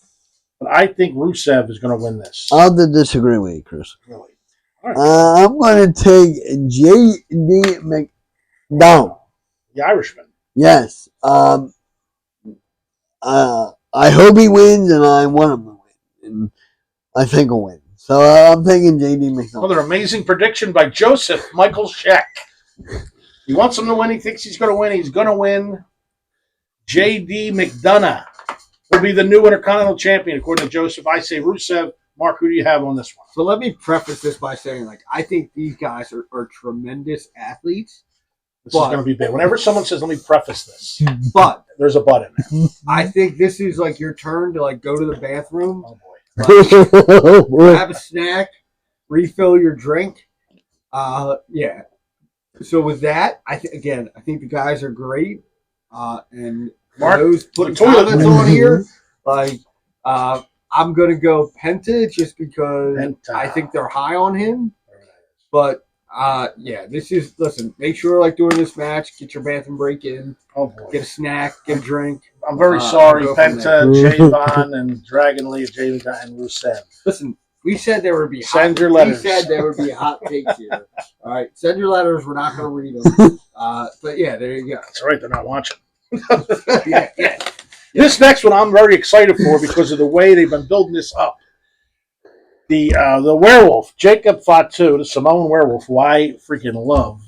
Speaker 1: But I think Rusev is going to win this.
Speaker 2: I'll have to disagree with you, Chris.
Speaker 1: Really? Right.
Speaker 2: I'm going to take JD McDonough.
Speaker 1: The Irishman.
Speaker 2: Yes. I hope he wins, and I want him to win. And I think he'll win. So I'm taking JD McDonough.
Speaker 1: Another amazing prediction by Joseph Michael Sheck. He wants him to win. He thinks he's going to win. He's going to win. JD McDonough will be the new Intercontinental Champion, according to Joseph. I say Rusev. Mark, who do you have on this one?
Speaker 3: So let me preface this by saying, I think these guys are tremendous athletes.
Speaker 1: This is going to be big. Whenever someone says, let me preface this,
Speaker 3: but
Speaker 1: there's a but in there.
Speaker 3: I think this is your turn to go to the bathroom,
Speaker 1: Oh, boy.
Speaker 3: have a snack, refill your drink. Yeah. So with that, I think the guys are great. And
Speaker 1: Mark,
Speaker 3: those putting
Speaker 1: the toilet
Speaker 3: comments on here, I'm gonna go Penta just because
Speaker 1: Penta.
Speaker 3: I think they're high on him. But listen, make sure during this match, get your bathroom break in,
Speaker 1: Oh, boy.
Speaker 3: get a snack, get a drink.
Speaker 1: I'm very sorry,
Speaker 3: go from
Speaker 1: Penta, Javon, and Dragon Lee, and Rusev.
Speaker 3: Listen, we said there would be
Speaker 1: Send your letters.
Speaker 3: We said there would be hot takes here. All right, send your letters. We're not going to read them. But yeah, there you go.
Speaker 1: That's all right. They're not watching.
Speaker 3: yeah.
Speaker 1: This next one I'm very excited for because of the way they've been building this up. The werewolf, Jacob Fatu, the Samoan werewolf, who I freaking love,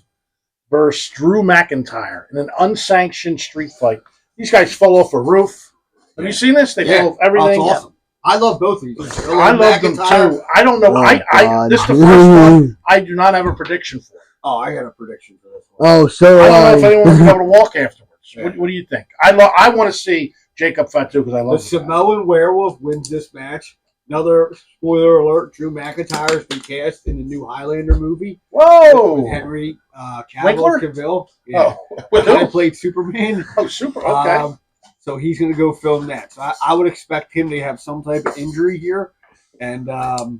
Speaker 1: versus Drew McIntyre in an unsanctioned street fight. These guys fell off a roof. Have you seen this? They fell off everything.
Speaker 3: That's awesome. I love both of these.
Speaker 1: I love them too. I don't know.
Speaker 2: Oh,
Speaker 1: I this is the first one I do not have a prediction for.
Speaker 3: Oh, I got a prediction for this one.
Speaker 2: Oh, so
Speaker 1: I don't know if anyone will be able to walk afterwards.
Speaker 3: Yeah.
Speaker 1: What do you think? I want to see Jacob Fatu because I love
Speaker 3: the Samoan werewolf wins this match. Another spoiler alert: Drew McIntyre has been cast in the new Highlander movie.
Speaker 1: Whoa!
Speaker 3: With Henry Cavill.
Speaker 1: Yeah. Oh, with
Speaker 3: I
Speaker 1: who?
Speaker 3: played Superman.
Speaker 1: Oh, super. Okay.
Speaker 3: So he's going to go film that. So I would expect him to have some type of injury here, and the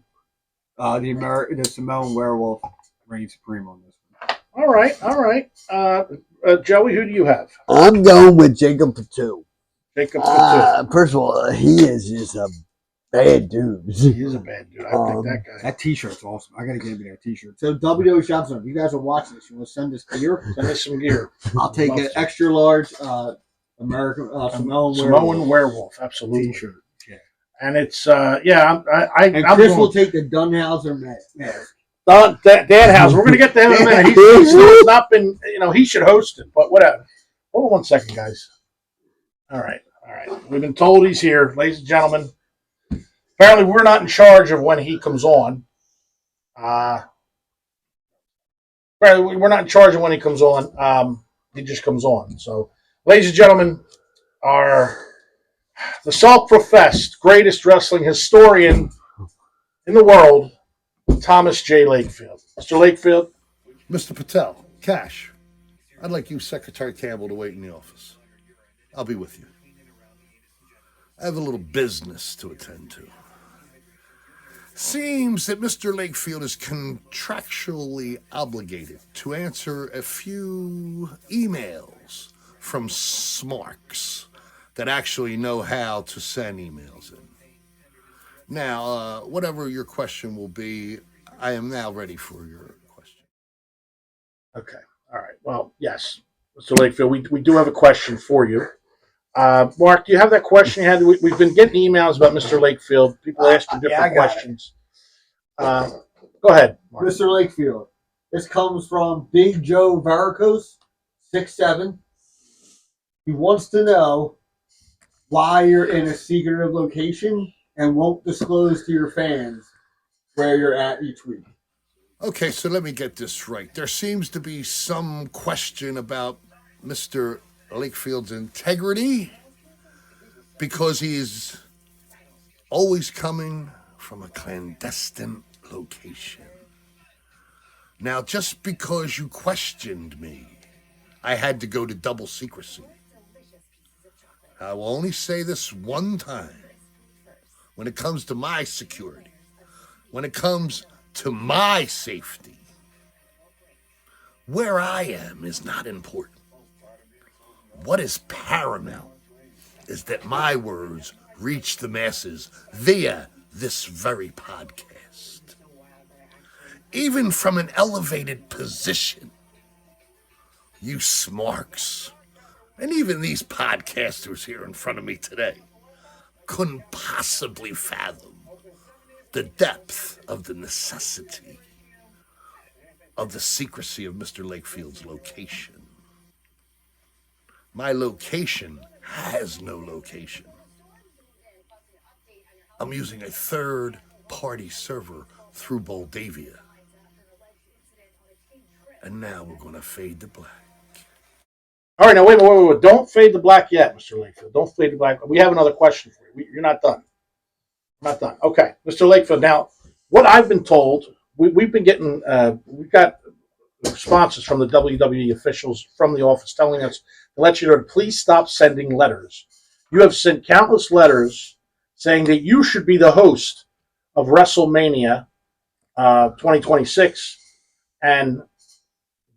Speaker 3: Samoan werewolf reigns supreme on this one.
Speaker 1: All right. Joey, who do you have?
Speaker 2: I'm going with Jacob Fatu.
Speaker 1: Jacob Fatu.
Speaker 2: First of all, he is just a bad dude.
Speaker 1: He is a bad dude. I think that guy.
Speaker 3: That T-shirt's awesome. I gotta give you that T-shirt. So WWE Shops, if you guys are watching this, you want to send us gear?
Speaker 1: Send us some gear.
Speaker 3: I'll take an extra large American
Speaker 1: Samoan werewolf. Absolutely.
Speaker 3: T-shirt. Yeah.
Speaker 1: And it's and
Speaker 3: Chris will take the Dunhauser mask.
Speaker 1: Danhausen. We're gonna get to him in a minute. He's not been. He should host it, but whatever. Hold on 1 second, guys. All right. We've been told he's here, ladies and gentlemen. Apparently, we're not in charge of when he comes on. Apparently, we're not in charge of when he comes on. He just comes on. So, ladies and gentlemen, the self-professed greatest wrestling historian in the world, Thomas J. Lakefield. Mr. Lakefield.
Speaker 4: Mr. Patel, Cash, I'd like you, Secretary Campbell, to wait in the office. I'll be with you. I have a little business to attend to. Seems that Mr. Lakefield is contractually obligated to answer a few emails from smarks that actually know how to send emails in. Now, whatever your question will be, I am now ready for your question.
Speaker 1: Okay. All right. Well, yes, Mr. Lakefield, we do have a question for you. Mark, do you have that question you had? We've been getting emails about Mr. Lakefield. People asking different questions. Go ahead, Mark.
Speaker 3: Mr. Lakefield. This comes from Big Joe Varicose, 6'7". He wants to know why you're in a secretive location and won't disclose to your fans where you're at each week.
Speaker 4: Okay, so let me get this right. There seems to be some question about Mr. Lakefield's integrity because he is always coming from a clandestine location. Now, just because you questioned me, I had to go to double secrecy. I will only say this one time. When it comes to my security, when it comes to my safety, where I am is not important. What is paramount is that my words reach the masses via this very podcast. Even from an elevated position, you smarks, and even these podcasters here in front of me today, couldn't possibly fathom the depth of the necessity of the secrecy of Mr. Lakefield's location. My location has no location. I'm using a third-party server through Moldavia. And now we're going to fade to black.
Speaker 1: All right, now wait. Don't fade to black yet, Mr. Lakefield. Don't fade to black. We have another question for you. You're not done. Not done. Okay, Mr. Lakefield. Now, what I've been told, we've been getting, we've got responses from the WWE officials from the office telling us to let you know to please stop sending letters. You have sent countless letters saying that you should be the host of WrestleMania 2026, and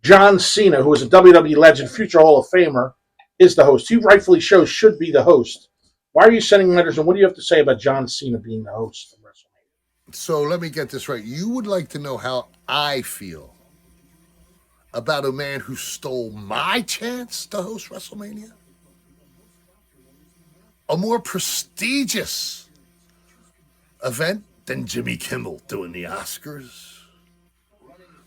Speaker 1: John Cena, who is a WWE legend, future Hall of Famer, is the host. He rightfully should be the host. Why are you sending letters, and what do you have to say about John Cena being the host of WrestleMania?
Speaker 4: So let me get this right. You would like to know how I feel about a man who stole my chance to host WrestleMania? A more prestigious event Then Jimmy Kimmel doing the Oscars.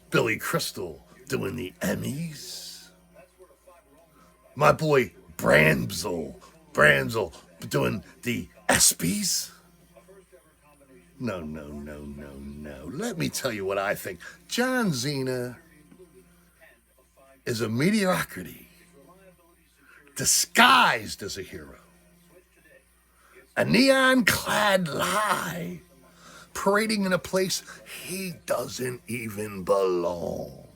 Speaker 4: Billy Crystal doing the Emmys. My boy Branzel doing the ESPYs. No. Let me tell you what I think. John Cena is a mediocrity disguised as a hero. A neon-clad lie parading in a place he doesn't even belong.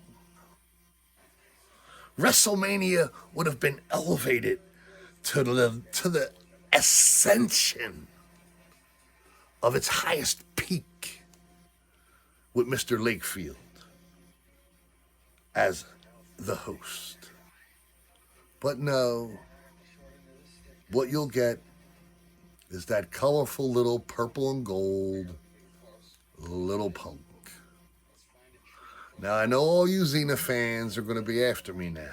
Speaker 4: WrestleMania would have been elevated to the ascension of its highest peak with Mr. Lakefield as the host. But no, what you'll get is that colorful little purple and gold little punk. Now, I know all you Xena fans are going to be after me now,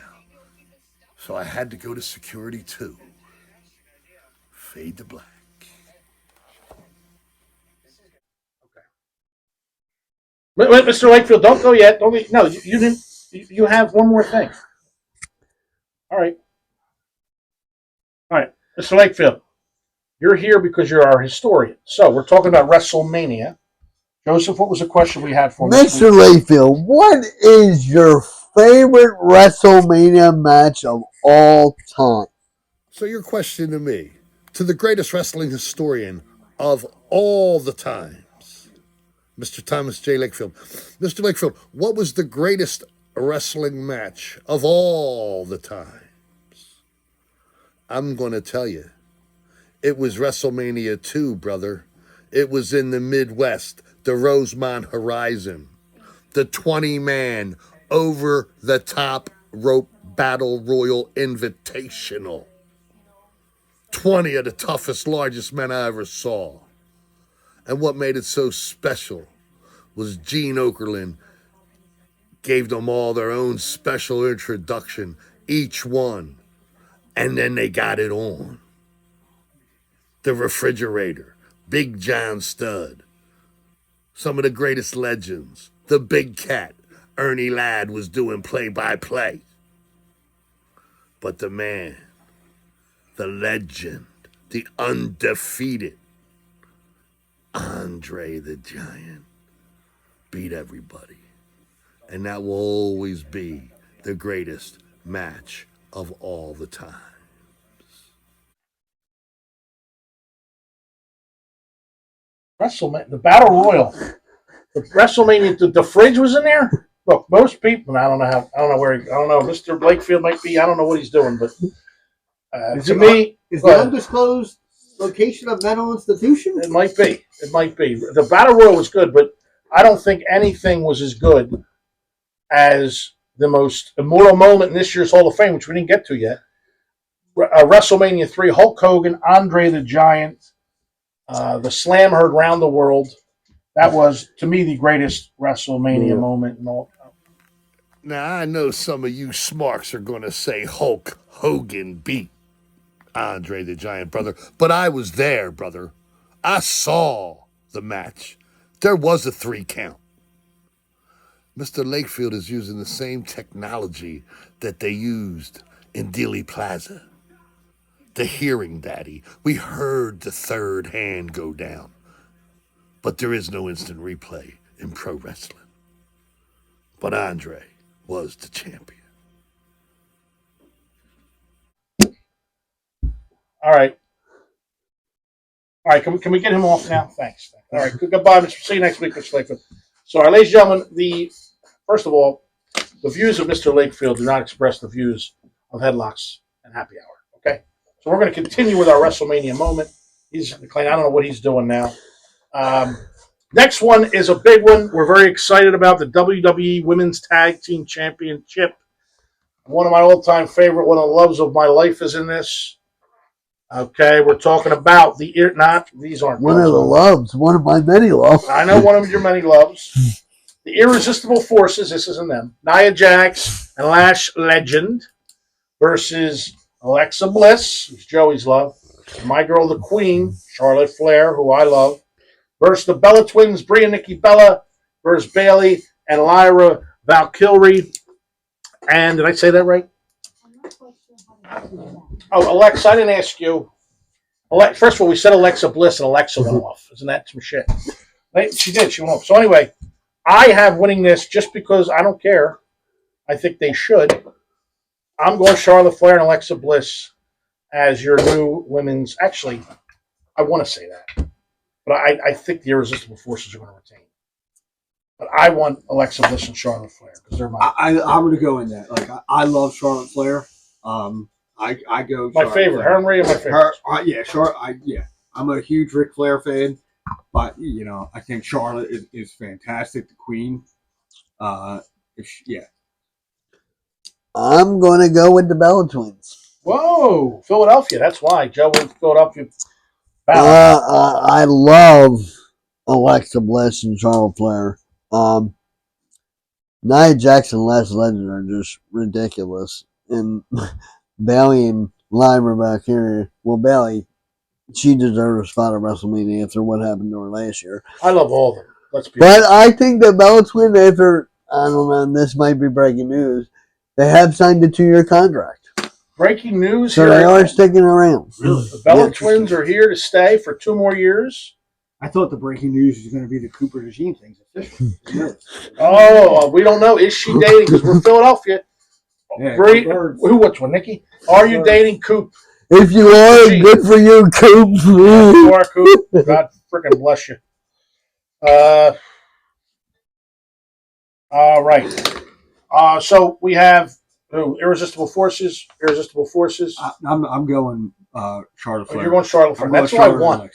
Speaker 4: so I had to go to security too. Fade to black.
Speaker 1: Wait, Mr. Lakefield, don't go yet. Don't leave. No, you didn't. You have one more thing. All right, Mr. Lakefield, you're here because you're our historian. So we're talking about WrestleMania. Joseph, what was the question we had for
Speaker 2: Mr. Layfield, what is your favorite WrestleMania match of all time?
Speaker 4: So your question to me, to the greatest wrestling historian of all the times, Mr. Thomas J. Lakefield. Mr. Lakefield, what was the greatest wrestling match of all the times? I'm going to tell you. It was WrestleMania 2, brother. It was in the Midwest, the Rosemont Horizon, the 20-man over-the-top rope battle royal invitational. 20 of the toughest, largest men I ever saw. And what made it so special was Gene Okerlund gave them all their own special introduction, each one, and then they got it on. The Refrigerator, Big John Studd, some of the greatest legends, the Big Cat, Ernie Ladd was doing play-by-play. But the man, the legend, the undefeated, Andre the Giant, beat everybody. And that will always be the greatest match of all the time.
Speaker 1: WrestleMania, the Battle Royal, the WrestleMania, the fridge was in there. Look, most people, I don't know where, I don't know. Mr. Blakefield might be. I don't know what he's doing, but to me,
Speaker 3: is the undisclosed location of mental institution?
Speaker 1: It might be. It might be. The Battle Royal was good, but I don't think anything was as good as the most immortal moment in this year's Hall of Fame, which we didn't get to yet. WrestleMania 3, Hulk Hogan, Andre the Giant, the Slam heard round the world. That was, to me, the greatest WrestleMania moment in all.
Speaker 4: Now, I know some of you smarks are going to say Hulk Hogan beat Andre the Giant, brother. But I was there, brother. I saw the match. There was a 3 count. Mr. Lakefield is using the same technology that they used in Dealey Plaza. The hearing daddy. We heard the third hand go down. But there is no instant replay in pro wrestling. But Andre was the champion.
Speaker 1: All right. Can we get him off now? Thanks. All right. Goodbye, Mr. See you next week, Mr. Lakefield. So, all right, ladies and gentlemen, first of all, the views of Mr. Lakefield do not express the views of Headlocks and Happy Hour. Okay. So we're going to continue with our WrestleMania moment. He's I don't know what he's doing now. Next one is a big one. We're very excited about the WWE Women's Tag Team Championship. One of my all-time favorite, one of the loves of my life is in this. Okay, we're talking about these aren't
Speaker 2: one of the loves, one of my many loves.
Speaker 1: I know one of your many loves. The Irresistible Forces, this isn't them. Nia Jax and Lash Legend versus Alexa Bliss, who's Joey's love, and my girl, the Queen, Charlotte Flair, who I love, versus the Bella Twins, Bria and Nikki Bella versus Bailey and Lyra Valkyrie. And did I say that right? Oh, Alexa, I didn't ask you. First of all, we said Alexa Bliss and Alexa went off. Isn't that some shit? She did. She went off. So anyway, I have winning this just because I don't care. I think they should. I'm going Charlotte Flair and Alexa Bliss as your new women's. Actually, I want to say that, but I think the Irresistible Forces are going to retain. But I want Alexa Bliss and Charlotte Flair because they're my.
Speaker 3: I'm going to go in that. Like I love Charlotte Flair. I go
Speaker 1: my
Speaker 3: Charlotte
Speaker 1: favorite.
Speaker 3: Flair.
Speaker 1: Her and Rhea are my favorite.
Speaker 3: I'm a huge Ric Flair fan, but I think Charlotte is fantastic. The Queen.
Speaker 2: I'm going to go with the Bella Twins.
Speaker 1: Whoa, Philadelphia. That's why Joe went to Philadelphia.
Speaker 2: I love Alexa Bliss and Charlotte Flair. Nia Jackson and Lash Legend are just ridiculous. And Bailey and Lyra back here. Well, Bailey, she deserved a spot at WrestleMania after what happened to her last year.
Speaker 1: I love all of them.
Speaker 2: But I think the Bella Twins, after, I don't know, and this might be breaking news, they have signed a 2-year contract.
Speaker 1: Breaking news.
Speaker 2: So they are sticking around.
Speaker 3: Really?
Speaker 1: The Bella Twins are here to stay for 2 more years.
Speaker 3: I thought the breaking news was going to be the Cooper regime things official.
Speaker 1: Oh, we don't know. Is she dating? Because we're Philadelphia.
Speaker 3: Yeah,
Speaker 1: which one, Nikki? Are you dating Coop?
Speaker 2: If you are, good for you, Coop.
Speaker 1: You are, Coop. God freaking bless you. All right. So we have Irresistible Forces.
Speaker 3: I'm going Charlotte Flair.
Speaker 1: You're going Charlotte Flair. That's what I want.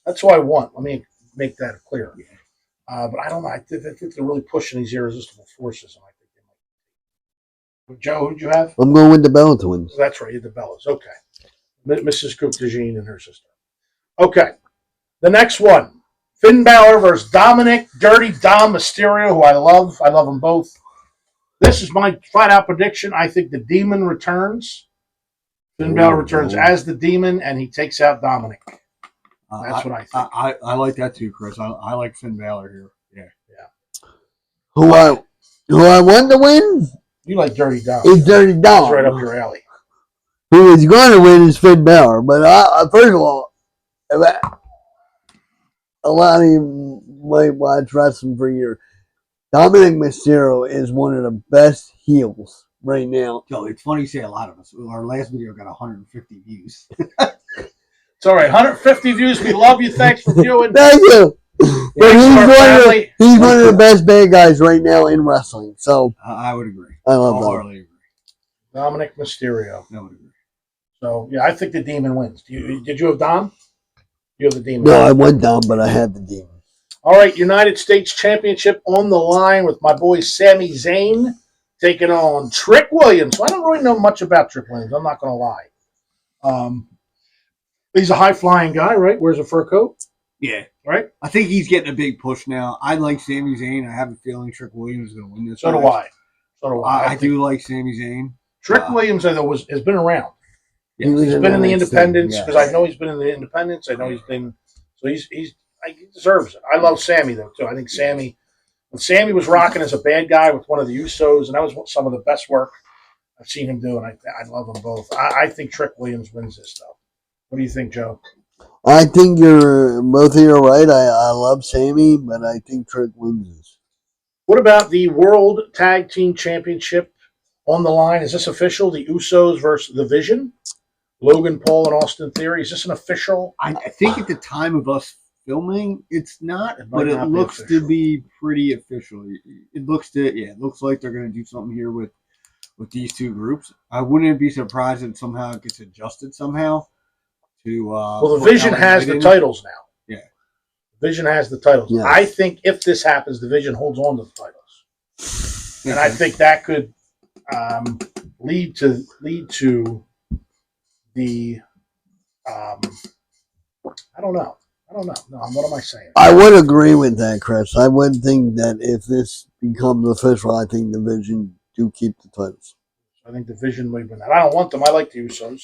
Speaker 1: That's what I want. Let me make that clear. Yeah. But I don't know. I think they're really pushing these Irresistible Forces. And I think they might. Joe, who'd you have?
Speaker 2: I'm going with the Bella Twins.
Speaker 1: That's right. The Bellas. Okay. Mrs. Coupe de Jean and her sister. Okay. The next one. Finn Balor versus Dominic Dirty Dom Mysterio, who I love. I love them both. This is my flat-out prediction. I think the Demon returns. Finn Balor returns as the Demon, and he takes out Dominic. That's what I think.
Speaker 3: I like that too, Chris. I like Finn Balor here. Yeah.
Speaker 2: Who I want to win?
Speaker 1: You like Dirty Dom.
Speaker 2: It's Dirty Dom.
Speaker 1: That's right up your alley.
Speaker 2: Who is going to win is Finn Balor. But first of all, a lot of you might watch wrestling for a year. Dominic Mysterio is one of the best heels right now.
Speaker 3: Joe, it's funny you say a lot of us. Our last video got 150 views.
Speaker 1: It's all right. 150 views. We love you. Thanks for viewing.
Speaker 2: Thank you. But he's one of the best bad guys right now in wrestling. So
Speaker 3: I would agree.
Speaker 2: I love
Speaker 3: that.
Speaker 1: Dominic Mysterio.
Speaker 3: I would agree.
Speaker 1: So yeah, I think the Demon wins. Did you have Dom? You have the Demon.
Speaker 2: No, I went Dom, but I had the Demon.
Speaker 1: All right, United States Championship on the line with my boy Sami Zayn taking on Trick Williams. I don't really know much about Trick Williams. I'm not going to lie. He's a high-flying guy, right? Wears a fur coat.
Speaker 3: Yeah.
Speaker 1: Right?
Speaker 3: I think he's getting a big push now. I like Sami Zayn. I have a feeling Trick Williams is going to win this.
Speaker 1: So do I.
Speaker 3: I do like Sami Zayn.
Speaker 1: Trick Williams, I know, has been around. Yes. He's been in the Independents because I know he's been in the Independents. I know he's been. So he deserves it. I love Sammy though too. I think when Sammy was rocking as a bad guy with one of the Usos, and that was some of the best work I've seen him do, and I love them both. I think Trick Williams wins this though. What do you think, Joe?
Speaker 2: I think you're both of you are right. I love Sammy, but I think Trick wins this.
Speaker 1: What about the World Tag Team Championship on the line? Is this official? The Usos versus the Vision? Logan Paul and Austin Theory. Is this an official?
Speaker 3: I think at the time of us filming, it's not, but it looks to be pretty official. It looks like they're going to do something here with these two groups. I wouldn't be surprised if somehow it gets adjusted somehow.
Speaker 1: The Vision has the titles now.
Speaker 3: Yeah.
Speaker 1: The Vision has the titles. Yeah. I think if this happens, the Vision holds on to the titles. And I think that could lead to the I don't know. No, what am I saying?
Speaker 2: I would agree with that, Chris. I would think that if this becomes official, I think the Vision do keep the titles.
Speaker 1: I think the Vision may win that. I don't want them. I like the Usos.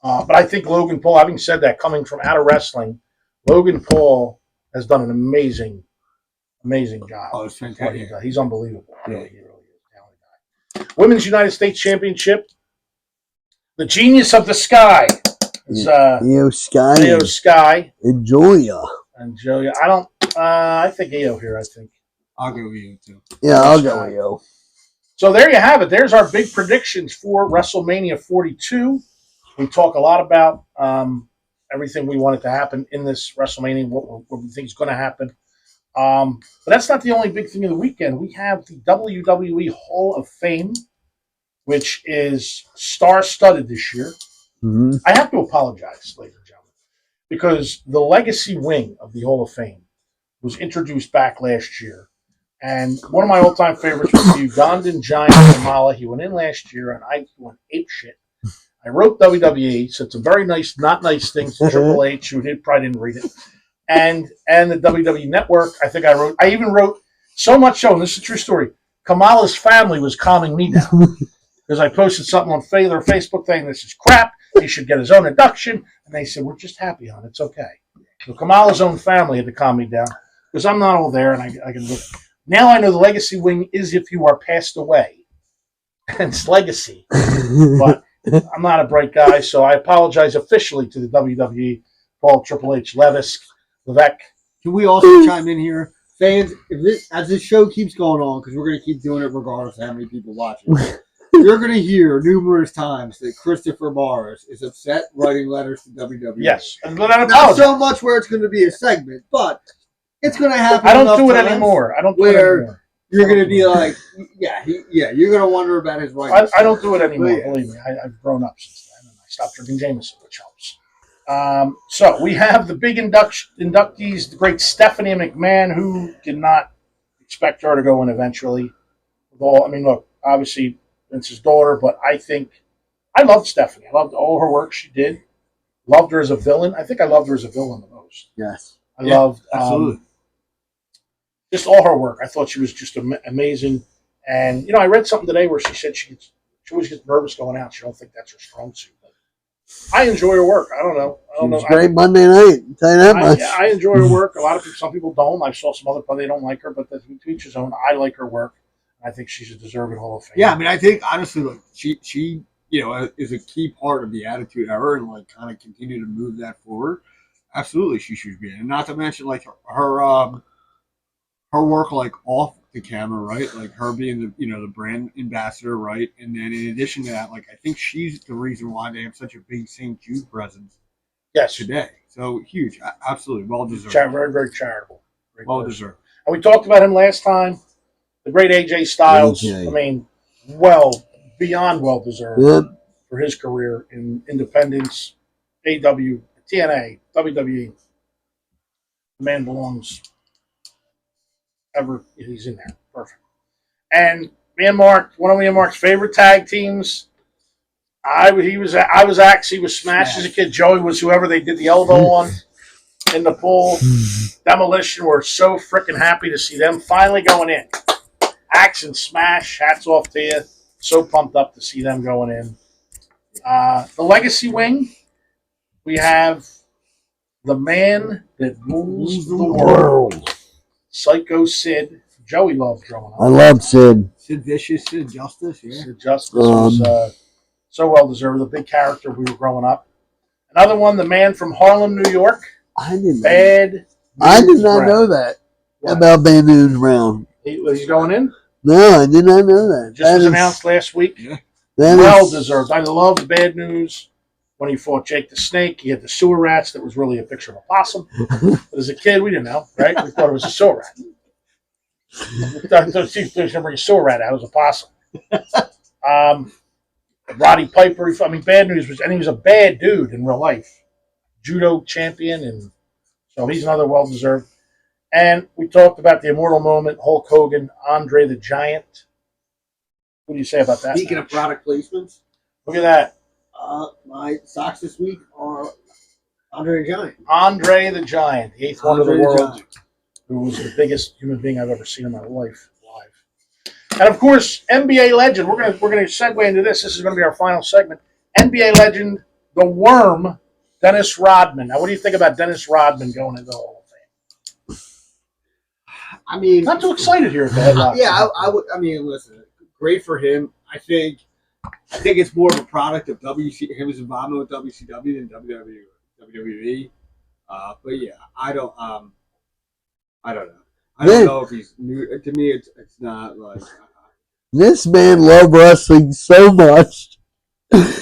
Speaker 1: But I think Logan Paul, having said that, coming from out of wrestling, Logan Paul has done an amazing job.
Speaker 3: Oh, it's
Speaker 1: What he
Speaker 3: fantastic.
Speaker 1: does. He's unbelievable.
Speaker 3: Yeah.
Speaker 1: Really, he really is. Talented guy. Women's United States Championship. The genius of the sky is
Speaker 2: Io Sky
Speaker 1: Io Sky
Speaker 2: and Julia.
Speaker 1: and Julia. I don't. I think Io here. I think.
Speaker 3: I'll go with you too.
Speaker 2: Yeah, I'll go
Speaker 1: Sky.
Speaker 2: Io.
Speaker 1: So there you have it. There's our big predictions for WrestleMania 42. We talk a lot about everything we wanted to happen in this WrestleMania, what we think is going to happen. But that's not the only big thing of the weekend. We have the WWE Hall of Fame, which is star-studded this year.
Speaker 2: Mm-hmm.
Speaker 1: I have to apologize, ladies and gentlemen, because the legacy wing of the Hall of Fame was introduced back last year. And one of my all-time favorites was the Ugandan Giant Kamala. He went in last year, and I went apeshit. I wrote WWE, said some very nice, not nice things to Triple H, who probably didn't read it, and the WWE Network. I even wrote so much so, and this is a true story. Kamala's family was calming me down because I posted something on their Facebook saying this is crap. He should get his own induction, and they said we're just happy on it. It's okay. So Kamala's own family had to calm me down because I'm not all there, and I can look. Now I know the legacy wing is if you are passed away. And it's legacy. But I'm not a bright guy, so I apologize officially to the WWE, Paul, Triple H, Levesque.
Speaker 3: Can we also chime in here? Fans, as this show keeps going on, because we're going to keep doing it regardless of how many people watch it, you're going to hear numerous times that Christopher Morris is upset writing letters to WWE.
Speaker 1: Yes. And
Speaker 3: Not so much where it's going to be a segment, but it's going to happen.
Speaker 1: I don't do it anymore.
Speaker 3: You're going to be like, you're going to wonder about his writing.
Speaker 1: I don't do it anymore,
Speaker 3: Yeah.
Speaker 1: believe me. I've grown up since then, and I stopped drinking Jameson, which helps. So we have the big inductees, the great Stephanie McMahon, who did not expect her to go in eventually. Look, obviously Vince's daughter, but I loved Stephanie. I loved all her work she did. Loved her as a villain. I think I loved her as a villain the most.
Speaker 2: Yes.
Speaker 1: I loved
Speaker 3: absolutely.
Speaker 1: Just all her work. I thought she was just amazing. And, I read something today where she said she always gets nervous going out. She don't think that's her strong suit. But I enjoy her work. I don't know.
Speaker 2: She's great Monday night. I'll tell you that much.
Speaker 1: I enjoy her work. Some people don't. I saw some other people, they don't like her, but to each his own. I like her work. I think she's a deserving Hall of Fame.
Speaker 3: Yeah, I think, honestly, look, she is a key part of the Attitude Era and, kind of continue to move that forward. Absolutely, she should be. And not to mention, her work off the camera, right? Like her being the brand ambassador, right? And then in addition to that, I think she's the reason why they have such a big St. Jude presence today. So huge, absolutely well deserved.
Speaker 1: Very, very charitable.
Speaker 3: Well deserved.
Speaker 1: And we talked about him last time. The great AJ Styles.
Speaker 2: AJ.
Speaker 1: Beyond well deserved for his career in independence, AW, TNA, WWE. The man belongs. He's in there. Perfect. And me and Mark, one of me and Mark's favorite tag teams. I was Axe. He was Smash as a kid. Joey was whoever they did the elbow on in the pool. Demolition. We're so freaking happy to see them finally going in. Axe and Smash. Hats off to you. So pumped up to see them going in. The Legacy Wing. We have the man that rules the world. Psycho Sid. Joey loved growing up.
Speaker 2: I love Sid.
Speaker 3: Sid Vicious, Sid Justice, yeah.
Speaker 1: Sid Justice was so well deserved. The big character we were growing up. Another one, the man from Harlem, New York.
Speaker 2: I did not know that about Bad News Brown.
Speaker 1: He's going in?
Speaker 2: No, I did not know that.
Speaker 1: Just was announced last week.
Speaker 3: Yeah.
Speaker 1: Well deserved. I loved Bad News when he fought Jake the Snake. He had the sewer rats that was really a picture of a possum. But as a kid, we didn't know, right? We thought it was a sewer rat. We thought he was going to bring a sewer rat out. It was a possum. Roddy Piper. Bad News was, and he was a bad dude in real life. Judo champion, and so he's another well-deserved. And we talked about the immortal moment, Hulk Hogan, Andre the Giant. What do you say about that?
Speaker 3: Speaking of product placements,
Speaker 1: look at that.
Speaker 3: My socks this week are Andre the Giant.
Speaker 1: Andre the Giant, the eighth wonder of the world,
Speaker 3: Giant.
Speaker 1: who was the biggest human being I've ever seen in my life live. And of course, NBA legend. We're gonna segue into this. This is going to be our final segment. NBA legend, the Worm, Dennis Rodman. Now, what do you think about Dennis Rodman going into the Hall of Fame?
Speaker 3: I mean,
Speaker 1: Not too excited here at the headlock.
Speaker 3: yeah, I would. I mean, listen, great for him. I think it's more of a product of his involvement with WCW than WWE. But yeah, I don't know. I don't know if he's new. To me, it's not like.
Speaker 2: This man loved wrestling so much.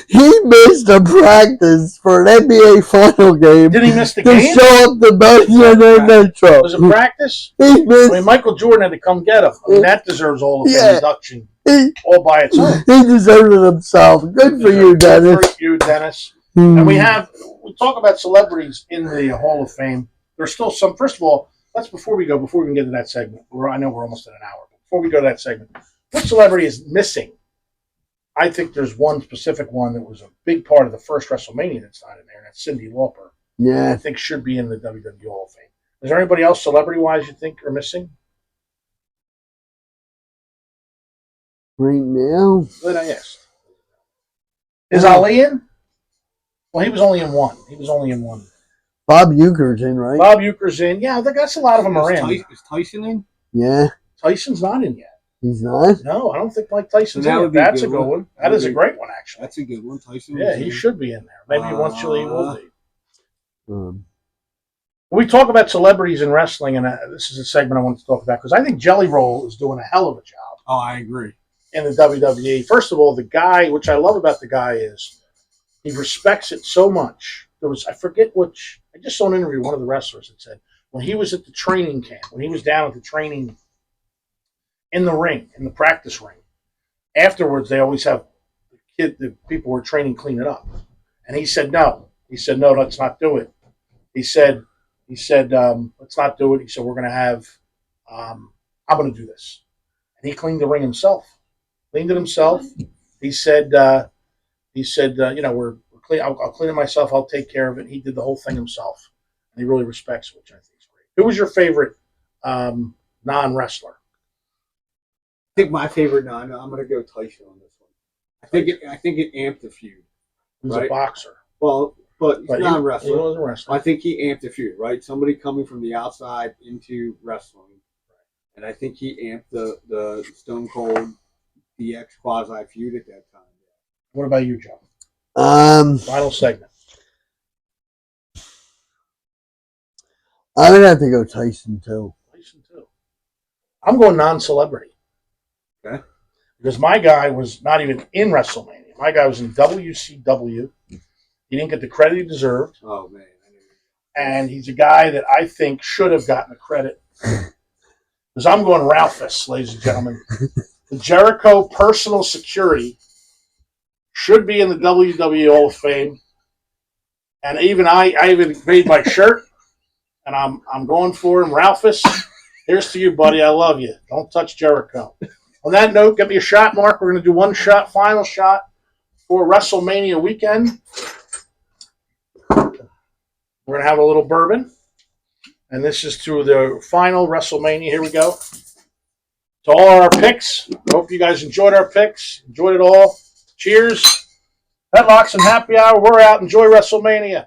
Speaker 2: He missed a practice for an NBA final game.
Speaker 1: Did he miss the
Speaker 2: to
Speaker 1: game?
Speaker 2: show up the Millionaire Nitro.
Speaker 1: Was it practice?
Speaker 2: He missed.
Speaker 1: I mean, Michael Jordan had to come get him. I mean, that deserves all of the induction all by its own.
Speaker 2: He deserved it himself. Good for you, Dennis.
Speaker 1: Good for you, Dennis. And we talk about celebrities in the Hall of Fame. There's still some. First of all, before we can get to that segment. I know we're almost at an hour. But before we go to that segment, what celebrity is missing? I think there's one specific one that was a big part of the first WrestleMania that's not in there, and that's Cyndi Lauper.
Speaker 2: Yeah.
Speaker 1: I think should be in the WWE Hall of Fame. Is there anybody else celebrity-wise you think are missing?
Speaker 2: Right now?
Speaker 1: What I asked. Is Ali in? Well, he was only in one.
Speaker 2: Bob Uecker's in, right?
Speaker 1: Bob Uecker's in. Yeah, that's a lot of them are in.
Speaker 3: Is Tyson in?
Speaker 2: Yeah.
Speaker 1: Tyson's not in yet.
Speaker 2: He's not?
Speaker 1: No, I don't think Mike Tyson's
Speaker 3: So that
Speaker 1: in.
Speaker 3: would be
Speaker 1: That's
Speaker 3: a
Speaker 1: a
Speaker 3: good
Speaker 1: good
Speaker 3: one.
Speaker 1: one. That is a great one, actually.
Speaker 3: That's a good one. Tyson.
Speaker 1: Yeah, he should be in there. Maybe eventually he will be.
Speaker 2: Um,
Speaker 1: We talk about celebrities in wrestling, and this is a segment I want to talk about because I think Jelly Roll is doing a hell of a job
Speaker 3: Oh, I agree.
Speaker 1: in the WWE. First of all, the guy, which I love about the guy, is he respects it so much. I forget which, I just saw an interview with one of the wrestlers that said when he was at the training camp, when he was down at the training in the ring, in the practice ring, afterwards they always have the people who are training clean it up. And he said, no. He said, no, let's not do it. He said, let's not do it. He said, we're going to have, I'm going to do this. And he cleaned the ring himself. Cleaned it himself. He said, we're clean. I'll clean it myself. I'll take care of it. He did the whole thing himself. And he really respects it, which I think is great. Who was your favorite non-wrestler?
Speaker 3: I think my favorite. No, I'm going to go Tyson on this one. I think it amped the feud.
Speaker 1: He was a boxer.
Speaker 3: Well, but he's not a wrestler.
Speaker 1: He was a wrestler.
Speaker 3: I think he amped the feud, right? Somebody coming from the outside into wrestling. And I think he amped the Stone Cold DX quasi feud at that time.
Speaker 1: What about you, Joe? Final segment.
Speaker 2: I would have to go Tyson too.
Speaker 1: Tyson too. I'm going non-celebrity.
Speaker 3: Okay.
Speaker 1: Because my guy was not even in WrestleMania. My guy was in WCW. He didn't get the credit he deserved.
Speaker 3: Oh, man.
Speaker 1: And he's a guy that I think should have gotten the credit. Because I'm going Ralphus, ladies and gentlemen. The Jericho personal security should be in the WWE Hall of Fame. And even I even made my shirt. And I'm going for him. Ralphus, here's to you, buddy. I love you. Don't touch Jericho. On that note, get me a shot, Mark. We're going to do one shot, final shot for WrestleMania weekend. We're going to have a little bourbon. And this is to the final WrestleMania. Here we go. To all our picks. Hope you guys enjoyed our picks. Enjoyed it all. Cheers. Headlocks and happy hour. We're out. Enjoy WrestleMania.